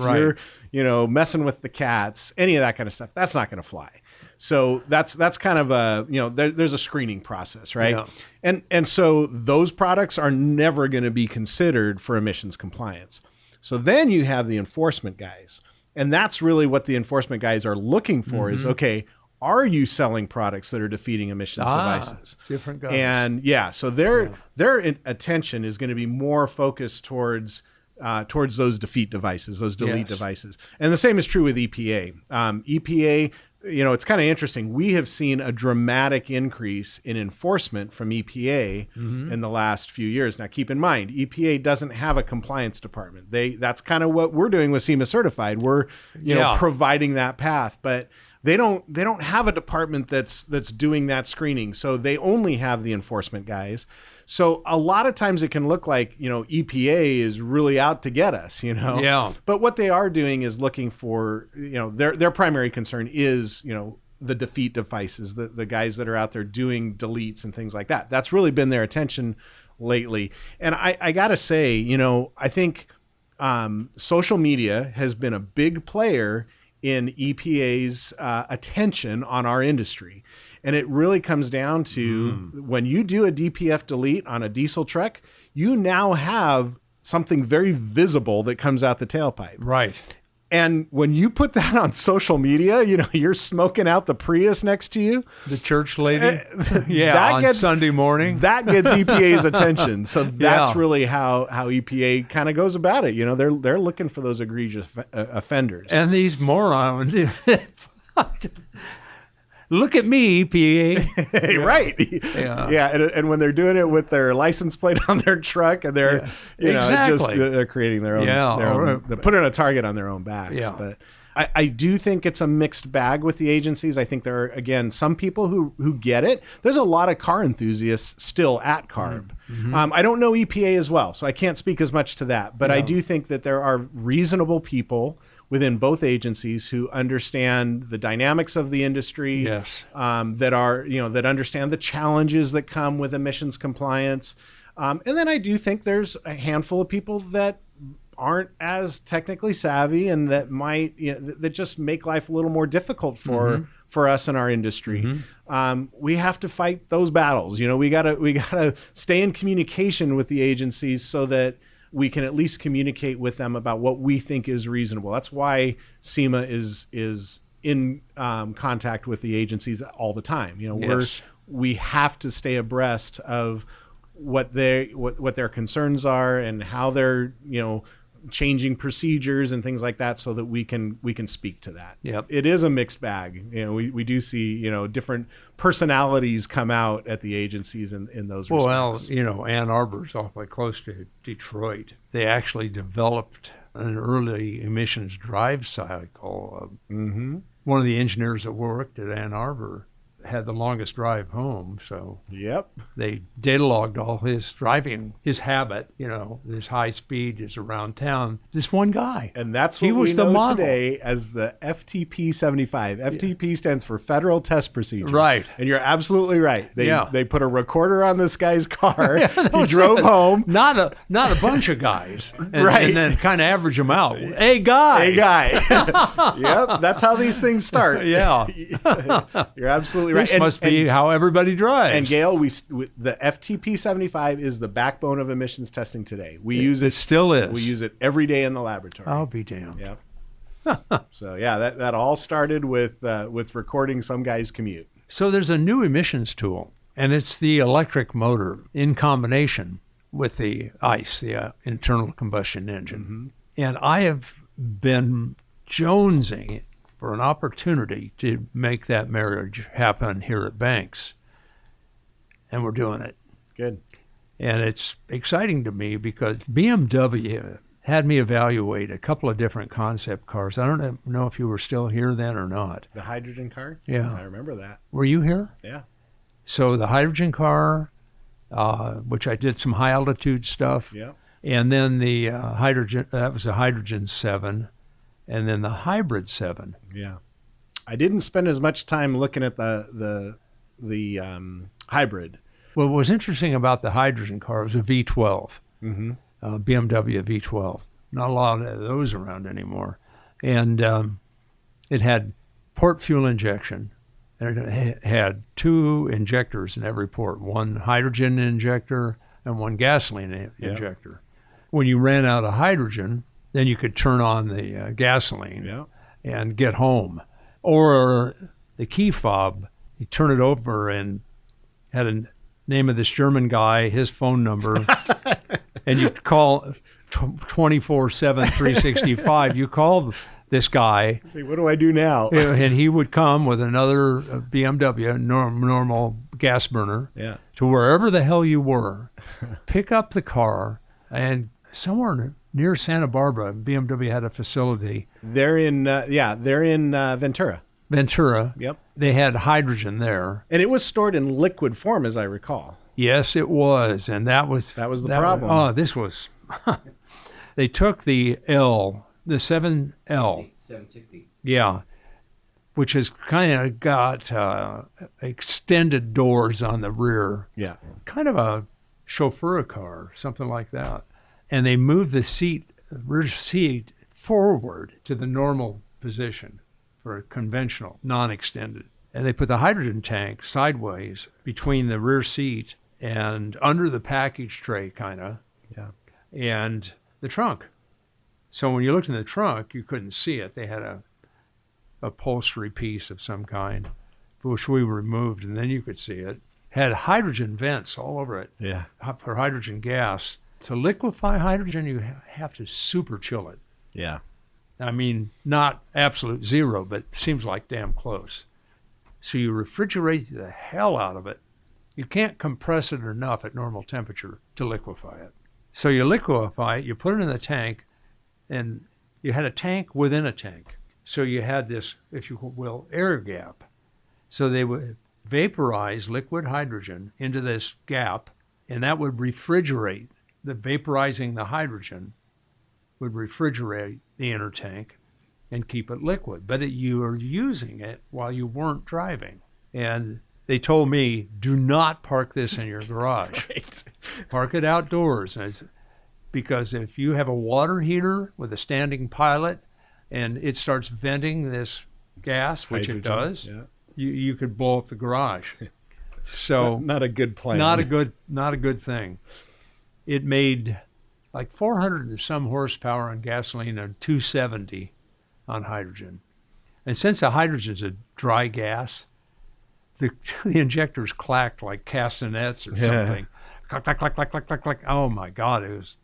Speaker 7: you're, messing with the cats, any of that kind of stuff, that's not going to fly. So that's kind of there's a screening process, right? Yeah. And so those products are never going to be considered for emissions compliance. So then you have the enforcement guys. And that's really what the enforcement guys are looking for is, okay, are you selling products that are defeating emissions devices?
Speaker 6: Different guys.
Speaker 7: And so their attention is going to be more focused towards those defeat devices, those delete devices. And the same is true with EPA. EPA, it's kind of interesting. We have seen a dramatic increase in enforcement from EPA in the last few years. Now, keep in mind, EPA doesn't have a compliance department. That's kind of what we're doing with SEMA Certified. We're, providing that path, but they don't have a department that's doing that screening. So they only have the enforcement guys. So a lot of times it can look like, EPA is really out to get us,
Speaker 6: Yeah.
Speaker 7: But what they are doing is looking for, their primary concern is, the defeat devices, the guys that are out there doing deletes and things like that. That's really been their attention lately. And I got to say, I think social media has been a big player in EPA's attention on our industry. And it really comes down to when you do a DPF delete on a diesel truck, you now have something very visible that comes out the tailpipe.
Speaker 6: Right.
Speaker 7: And when you put that on social media, you're smoking out the Prius next to you.
Speaker 6: The church lady. On Sunday morning.
Speaker 7: That gets EPA's attention. So that's really how EPA kind of goes about it. They're looking for those egregious offenders.
Speaker 6: And these morons. Look at me, EPA.
Speaker 7: Right. Yeah. And when they're doing it with their license plate on their truck and they're, they're creating their own, they're putting a target on their own backs.
Speaker 6: Yeah.
Speaker 7: But I do think it's a mixed bag with the agencies. I think there are, again, some people who get it. There's a lot of car enthusiasts still at CARB. I don't know EPA as well, so I can't speak as much to that. But I do think that there are reasonable people within both agencies who understand the dynamics of the industry, that understand the challenges that come with emissions compliance. And then I do think there's a handful of people that aren't as technically savvy and that might, that just make life a little more difficult for us in our industry. We have to fight those battles. We gotta stay in communication with the agencies so that we can at least communicate with them about what we think is reasonable. That's why SEMA is in contact with the agencies all the time. You know,
Speaker 6: Yes.
Speaker 7: we have to stay abreast of what their concerns are and how they're, you know, changing procedures and things like that, so that we can speak to that.
Speaker 6: Yep.
Speaker 7: It is a mixed bag. You know, we do see, you know, different personalities come out at the agencies in those
Speaker 6: Well,
Speaker 7: respects.
Speaker 6: you know, Ann Arbor's awfully close to Detroit. They actually developed an early emissions drive cycle.
Speaker 7: Mm-hmm.
Speaker 6: One of the engineers that worked at Ann Arbor had the longest drive home, so
Speaker 7: Yep.
Speaker 6: they data logged all his driving, his habit, you know, his high speed is around town. This one guy.
Speaker 7: And that's
Speaker 6: He
Speaker 7: what
Speaker 6: was
Speaker 7: we
Speaker 6: the
Speaker 7: know
Speaker 6: model.
Speaker 7: today as the FTP 75. FTP stands for Federal Test Procedure.
Speaker 6: Right.
Speaker 7: And you're absolutely right.
Speaker 6: Yeah.
Speaker 7: They put a recorder on this guy's car.
Speaker 6: That
Speaker 7: He
Speaker 6: was
Speaker 7: drove
Speaker 6: it.
Speaker 7: home.
Speaker 6: Not a bunch of guys. And,
Speaker 7: Right.
Speaker 6: And then kind of average them out. Hey, guy.
Speaker 7: Hey, guy. Yep. That's how these things start.
Speaker 6: Yeah.
Speaker 7: You're absolutely right.
Speaker 6: This must be how everybody drives.
Speaker 7: And Gale, the FTP 75 is the backbone of emissions testing today. We use
Speaker 6: It
Speaker 7: it.
Speaker 6: still is.
Speaker 7: We use it every day in the laboratory.
Speaker 6: I'll be damned.
Speaker 7: Yep. So yeah, that all started with recording some guy's commute.
Speaker 6: So there's a new emissions tool, and it's the electric motor in combination with the ICE, the internal combustion engine. And I have been jonesing for an opportunity to make that marriage happen here at Banks. And we're doing it.
Speaker 7: Good.
Speaker 6: And it's exciting to me because BMW had me evaluate a couple of different concept cars. I don't know if you were still here then or not.
Speaker 7: The hydrogen car?
Speaker 6: Yeah.
Speaker 7: I remember that.
Speaker 6: Were you here?
Speaker 7: Yeah.
Speaker 6: So the hydrogen car, which I did some high altitude stuff.
Speaker 7: Yeah.
Speaker 6: And then the hydrogen, that was a hydrogen 7. And then the hybrid 7.
Speaker 7: Yeah. I didn't spend as much time looking at the hybrid.
Speaker 6: Well, what was interesting about the hydrogen car was a V12, BMW V12. Not a lot of those around anymore. And it had port fuel injection, and it had 2 injectors in every port, one hydrogen injector and one gasoline injector. When you ran out of hydrogen, then you could turn on the gasoline and get home. Or the key fob, you turn it over and had a name of this German guy, his phone number, and you call 24/7, 365. You called this guy,
Speaker 7: See, what do I do now?
Speaker 6: and he would come with another BMW, normal gas burner, to wherever the hell you were, pick up the car, and somewhere near Santa Barbara, BMW had a facility.
Speaker 7: They're in Ventura.
Speaker 6: Ventura.
Speaker 7: Yep.
Speaker 6: They had hydrogen there.
Speaker 7: And it was stored in liquid form, as I recall.
Speaker 6: Yes, it was, and that was
Speaker 7: the problem.
Speaker 6: This was. They took the 7L.
Speaker 1: 760.
Speaker 6: Yeah, which has kind of got extended doors on the rear.
Speaker 7: Yeah.
Speaker 6: Kind of a chauffeur car, something like that. And they moved the rear seat forward to the normal position for a conventional, non-extended. And they put the hydrogen tank sideways between the rear seat and under the package tray, kind of, and the trunk. So when you looked in the trunk, you couldn't see it. They had a upholstery piece of some kind, which we removed, and then you could see it. Had hydrogen vents all over it for hydrogen gas. To liquefy hydrogen, you have to super chill it.
Speaker 7: Yeah.
Speaker 6: I mean, not absolute zero, but seems like damn close. So you refrigerate the hell out of it. You can't compress it enough at normal temperature to liquefy it. So you liquefy it, you put it in the tank, and you had a tank within a tank. So you had this, if you will, air gap. So they would vaporize liquid hydrogen into this gap, and that would refrigerate. The vaporizing the hydrogen would refrigerate the inner tank and keep it liquid. But you are using it while you weren't driving. And they told me, do not park this in your garage.
Speaker 7: Right.
Speaker 6: Park it outdoors. Because if you have a water heater with a standing pilot and it starts venting this gas, which
Speaker 7: Hydrogen,
Speaker 6: it does,
Speaker 7: yeah.
Speaker 6: you could blow up the garage. So
Speaker 7: Not a good plan.
Speaker 6: not a good thing. It made like 400 and some horsepower on gasoline and 270 on hydrogen. And since the hydrogen's a dry gas, the injectors clacked like castanets or something. Clack, clack, clack, clack, clack, clack, clack. Oh, my God, it was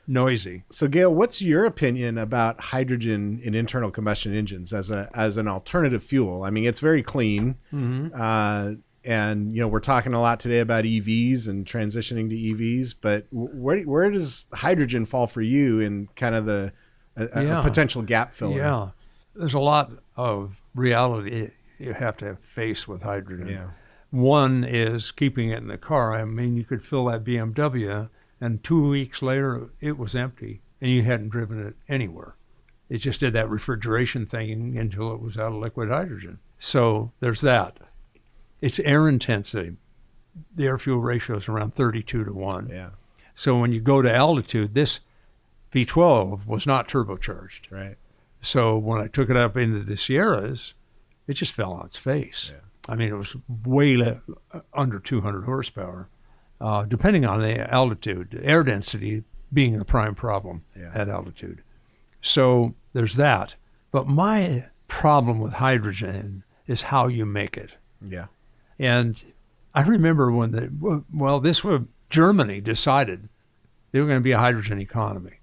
Speaker 6: noisy.
Speaker 7: So, Gale, what's your opinion about hydrogen in internal combustion engines as an alternative fuel? I mean, it's very clean. And, we're talking a lot today about EVs and transitioning to EVs, but where does hydrogen fall for you in kind of a potential gap filler?
Speaker 6: Yeah, there's a lot of reality you have to face with hydrogen.
Speaker 7: Yeah.
Speaker 6: One is keeping it in the car. I mean, you could fill that BMW, and 2 weeks later, it was empty, and you hadn't driven it anywhere. It just did that refrigeration thing until it was out of liquid hydrogen. So there's that. It's air intensity. The air-fuel ratio is around 32-1.
Speaker 7: Yeah.
Speaker 6: So when you go to altitude, this V12 was not turbocharged.
Speaker 7: Right.
Speaker 6: So when I took it up into the Sierras, it just fell on its face.
Speaker 7: Yeah.
Speaker 6: I mean, it was way under 200 horsepower, depending on the altitude, air density being the prime problem at altitude. So there's that. But my problem with hydrogen is how you make it.
Speaker 7: Yeah.
Speaker 6: And I remember when Germany decided they were going to be a hydrogen economy.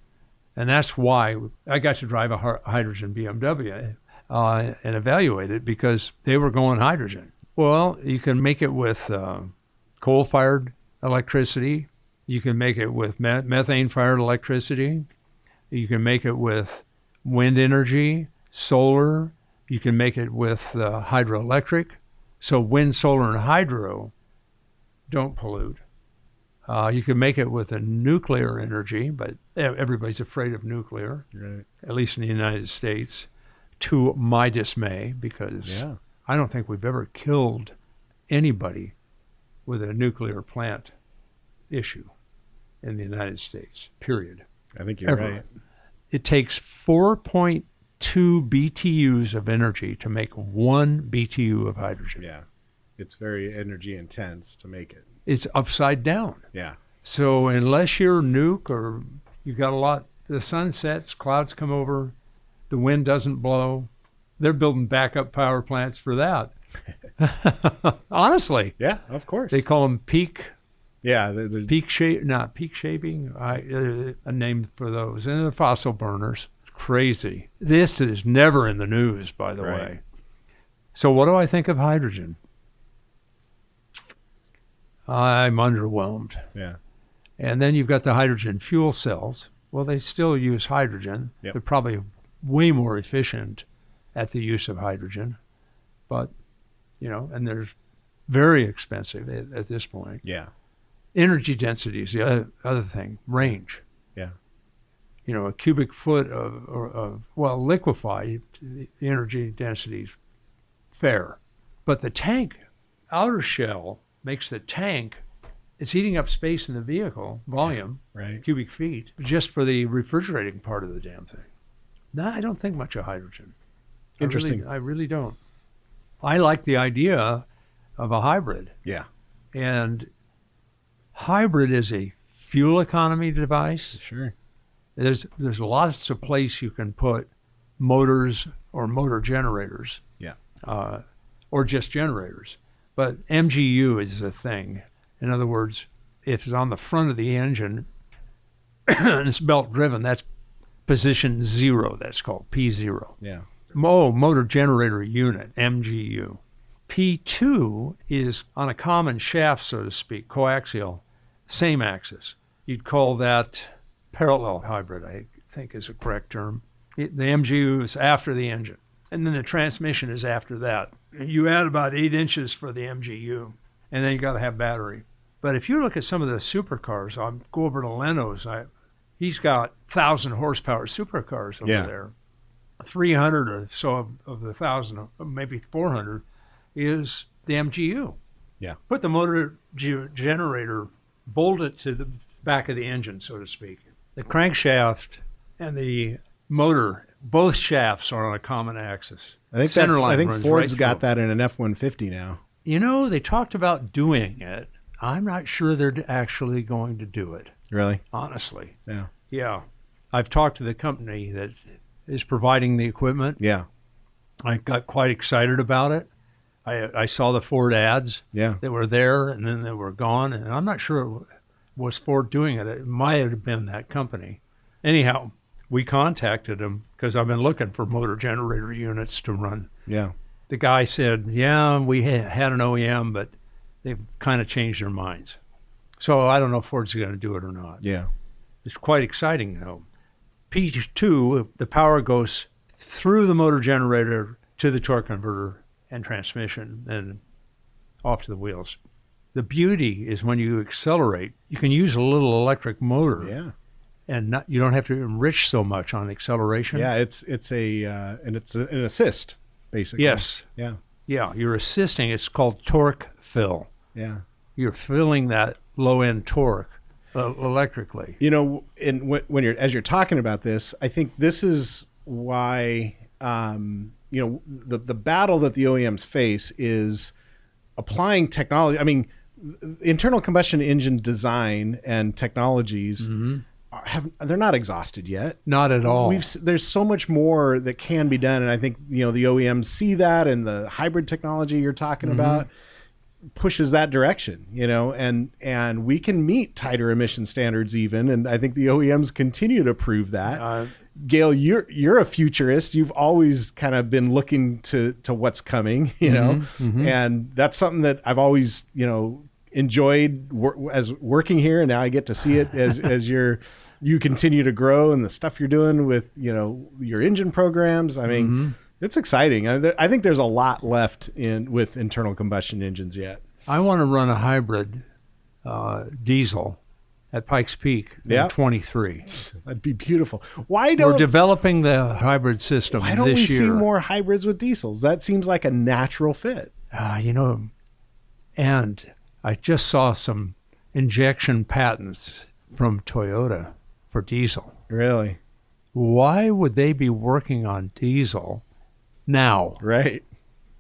Speaker 6: And that's why I got to drive a hydrogen BMW and evaluate it, because they were going hydrogen. Well, you can make it with coal-fired electricity. You can make it with methane-fired electricity. You can make it with wind energy, solar. You can make it with hydroelectric. So wind, solar, and hydro don't pollute. You can make it with a nuclear energy, but everybody's afraid of nuclear,
Speaker 7: right,
Speaker 6: at least in the United States, to my dismay, because I don't think we've ever killed anybody with a nuclear plant issue in the United States, period.
Speaker 7: I think you're
Speaker 6: Ever.
Speaker 7: right.
Speaker 6: It takes 4.2 BTUs of energy to make 1 BTU of hydrogen.
Speaker 7: Yeah. It's very energy intense to make it.
Speaker 6: It's upside down.
Speaker 7: Yeah.
Speaker 6: So unless you're a nuke or you've got a lot, the sun sets, clouds come over, the wind doesn't blow, they're building backup power plants for that. Honestly.
Speaker 7: Yeah, of course.
Speaker 6: They call them peak
Speaker 7: shaving.
Speaker 6: A name for those. And they're fossil burners. Crazy. This is never in the news, by the way. So what do I think of hydrogen? I'm underwhelmed.
Speaker 7: Yeah.
Speaker 6: And then you've got the hydrogen fuel cells. Well, they still use hydrogen.
Speaker 7: Yep.
Speaker 6: They're probably way more efficient at the use of hydrogen. But, and they're very expensive at this point.
Speaker 7: Yeah.
Speaker 6: Energy density is the other thing. Range.
Speaker 7: Yeah.
Speaker 6: A cubic foot of liquefied, the energy density is fair. But the tank, outer shell, makes the tank, it's eating up space in the vehicle, volume,
Speaker 7: right,
Speaker 6: cubic feet, just for the refrigerating part of the damn thing. No, I don't think much of hydrogen.
Speaker 7: Interesting.
Speaker 6: I really don't. I like the idea of a hybrid.
Speaker 7: Yeah.
Speaker 6: And hybrid is a fuel economy device.
Speaker 7: Sure.
Speaker 6: There's lots of place you can put motors or motor generators.
Speaker 7: Yeah.
Speaker 6: Or just generators. But MGU is a thing. In other words, if it's on the front of the engine and it's belt driven, that's position 0. That's called P0.
Speaker 7: Yeah.
Speaker 6: Motor generator unit, MGU. P2 is on a common shaft, so to speak, coaxial, same axis. You'd call that parallel hybrid, I think is a correct term. The MGU is after the engine, and then the transmission is after that. You add about 8 inches for the MGU, and then you got to have battery. But if you look at some of the supercars, I'll go over to Leno's. He's got 1,000 horsepower supercars over there. 300 or so of the 1,000, maybe 400, is the MGU.
Speaker 7: Yeah.
Speaker 6: Put the motor generator, bolt it to the back of the engine, so to speak. The crankshaft and the motor, both shafts are on a common axis.
Speaker 7: I think Ford's got that in an F-150 now.
Speaker 6: They talked about doing it. I'm not sure they're actually going to do it.
Speaker 7: Really?
Speaker 6: Honestly.
Speaker 7: Yeah.
Speaker 6: Yeah. I've talked to the company that is providing the equipment.
Speaker 7: Yeah.
Speaker 6: I got quite excited about it. I saw the Ford ads
Speaker 7: Yeah.
Speaker 6: that were there, and then they were gone. And I'm not sure it was Ford doing it. It might have been that company. Anyhow, we contacted them because I've been looking for motor generator units to run.
Speaker 7: Yeah.
Speaker 6: The guy said, yeah, we had an OEM, but they've kind of changed their minds. So I don't know if Ford's going to do it or not.
Speaker 7: Yeah.
Speaker 6: It's quite exciting, though. P2, the power goes through the motor generator to the torque converter and transmission and off to the wheels. The beauty is when you accelerate, you can use a little electric motor.
Speaker 7: Yeah.
Speaker 6: And you don't have to enrich so much on acceleration.
Speaker 7: Yeah, it's an assist, basically.
Speaker 6: Yes.
Speaker 7: Yeah.
Speaker 6: Yeah, you're assisting. It's called torque fill.
Speaker 7: Yeah.
Speaker 6: You're filling that low-end torque electrically.
Speaker 7: You know, when you're talking about this, I think this is why the battle that the OEMs face is applying technology. I mean, internal combustion engine design and technologies they're not exhausted yet.
Speaker 6: Not at all.
Speaker 7: There's so much more that can be done, and I think the OEMs see that, and the hybrid technology you're talking about pushes that direction. And we can meet tighter emission standards even, and I think the OEMs continue to prove that. Gale, you're a futurist. You've always kind of been looking to what's coming, and that's something that I've always enjoyed as working here, and now I get to see it as you continue to grow and the stuff you're doing with your engine programs. I mean, it's exciting. I think there's a lot left with internal combustion engines yet.
Speaker 6: I want to run a hybrid diesel at Pikes Peak in 23.
Speaker 7: That'd be beautiful.
Speaker 6: We're developing the hybrid system this year.
Speaker 7: Why don't we see more hybrids with diesels? That seems like a natural fit.
Speaker 6: And I just saw some injection patents from Toyota for diesel.
Speaker 7: Really?
Speaker 6: Why would they be working on diesel now?
Speaker 7: Right.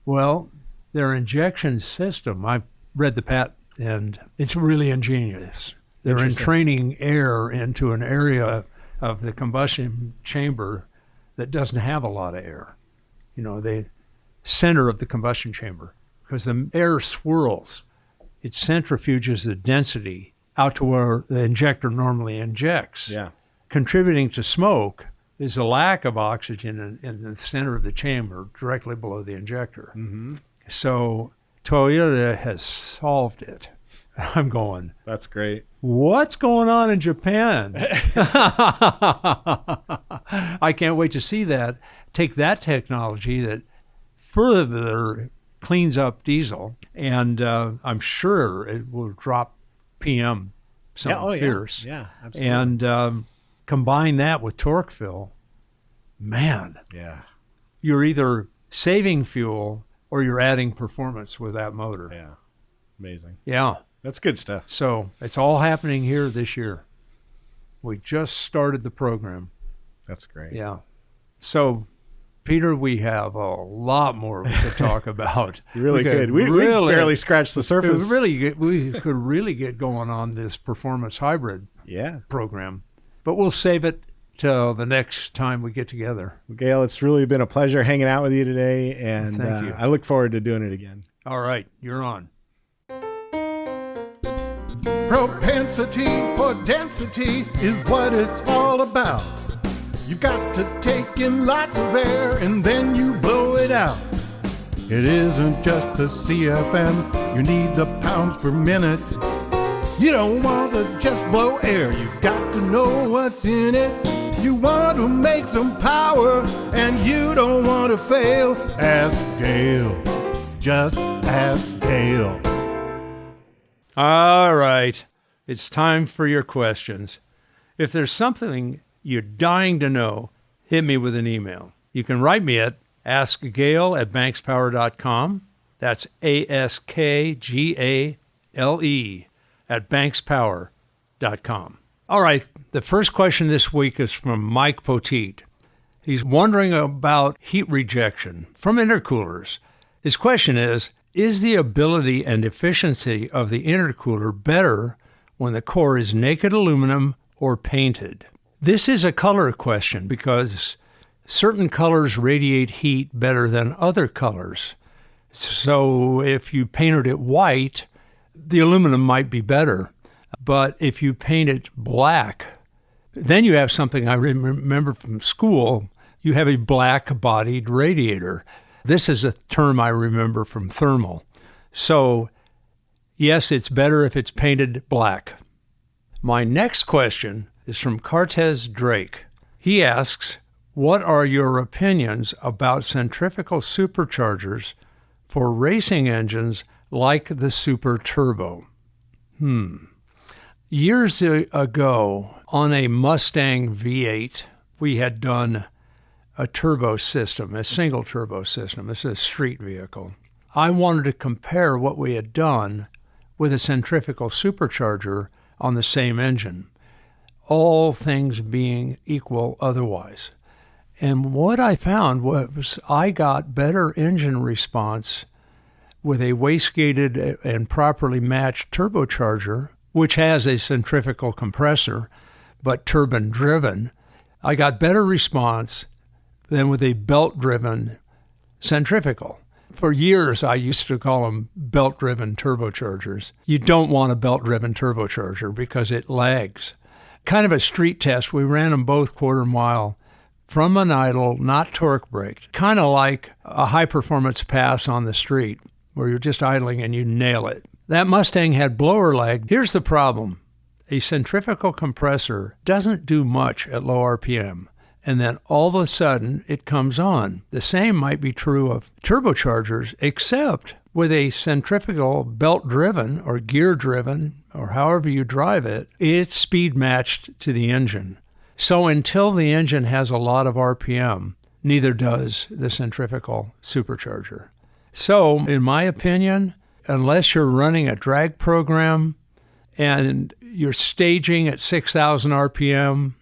Speaker 6: Well, their injection system, I've read the patent, and it's really ingenious. They're entraining air into an area of the combustion chamber that doesn't have a lot of air. The center of the combustion chamber, because the air swirls. It centrifuges the density out to where the injector normally injects.
Speaker 7: Yeah.
Speaker 6: Contributing to smoke is a lack of oxygen in the center of the chamber, directly below the injector. So Toyota has solved it. I'm going,
Speaker 7: that's great.
Speaker 6: What's going on in Japan? I can't wait to see that. Take that technology that further cleans up diesel, and I'm sure it will drop PM fierce.
Speaker 7: Yeah, absolutely.
Speaker 6: And combine that with torque fill, man.
Speaker 7: Yeah.
Speaker 6: You're either saving fuel or you're adding performance with that motor.
Speaker 7: Yeah. Amazing.
Speaker 6: Yeah.
Speaker 7: That's good stuff.
Speaker 6: So it's all happening here this year. We just started the program.
Speaker 7: That's great.
Speaker 6: Yeah. So, Peter, we have a lot more we could talk about.
Speaker 7: You really could. We barely scratched the surface.
Speaker 6: We could really get going on this performance hybrid program. But we'll save it till the next time we get together.
Speaker 7: Gale, it's really been a pleasure hanging out with you today, and
Speaker 6: thank you.
Speaker 7: I look forward to doing it again.
Speaker 6: All right, you're on.
Speaker 1: Propensity for density is what it's all about. You've got to take in lots of air and then you blow it out. It isn't just the CFM, you need the pounds per minute. You don't want to just blow air, you've got to know what's in it. You want to make some power and you don't want to fail. Ask Gale, just ask Gale.
Speaker 6: All right, it's time for your questions. If there's something you're dying to know, hit me with an email. You can write me at askgale@bankspower.com. That's ASKGALE @bankspower.com. All right, the first question this week is from Mike Poteet. He's wondering about heat rejection from intercoolers. His question is the ability and efficiency of the intercooler better when the core is naked aluminum or painted? This is a color question because certain colors radiate heat better than other colors. So if you painted it white, the aluminum might be better. But if you paint it black, then you have something I remember from school. You have a black-bodied radiator. This is a term I remember from thermal. So, yes, it's better if it's painted black. My next question is from Cortez Drake. He asks, what are your opinions about centrifugal superchargers for racing engines like the Super Turbo? Years ago, on a Mustang V8, we had done a turbo system, a single turbo system. This is a street vehicle. I wanted to compare what we had done with a centrifugal supercharger on the same engine, all things being equal otherwise. And what I found was I got better engine response with a wastegated and properly matched turbocharger, which has a centrifugal compressor, but turbine-driven. I got better response than with a belt-driven centrifugal. For years, I used to call them belt-driven turbochargers. You don't want a belt-driven turbocharger because it lags. Kind of a street test, we ran them both quarter mile from an idle, not torque braked, kind of like a high-performance pass on the street where you're just idling and you nail it. That Mustang had blower lag. Here's the problem. A centrifugal compressor doesn't do much at low RPM, and then all of a sudden it comes on. The same might be true of turbochargers, except with a centrifugal belt-driven or gear-driven, or however you drive it, it's speed-matched to the engine. So until the engine has a lot of RPM, neither does the centrifugal supercharger. So, in my opinion, unless you're running a drag program and you're staging at 6,000 RPM,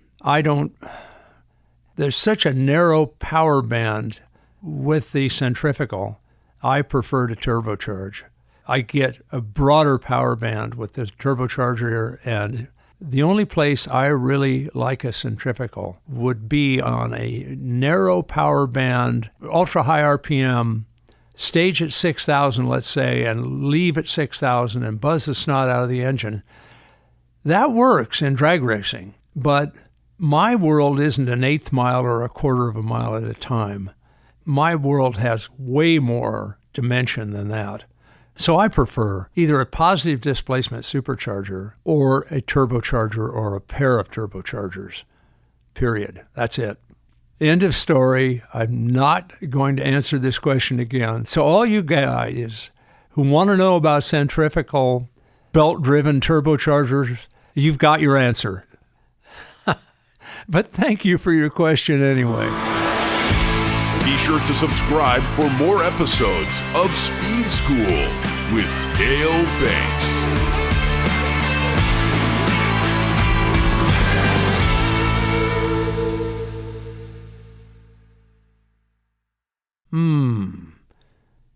Speaker 6: there's such a narrow power band with the centrifugal, I prefer to turbocharge. I get a broader power band with the turbocharger, and the only place I really like a centrifugal would be on a narrow power band, ultra high RPM, stage at 6,000, let's say, and leave at 6,000 and buzz the snot out of the engine. That works in drag racing, but my world isn't an eighth mile or a quarter of a mile at a time. My world has way more dimension than that. So I prefer either a positive displacement supercharger or a turbocharger or a pair of turbochargers, period. That's it. End of story. I'm not going to answer this question again. So all you guys who want to know about centrifugal belt-driven turbochargers, you've got your answer. But thank you for your question anyway.
Speaker 3: Be sure to subscribe for more episodes of Speed School with Gale Banks.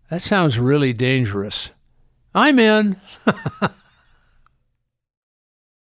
Speaker 6: That sounds really dangerous. I'm in.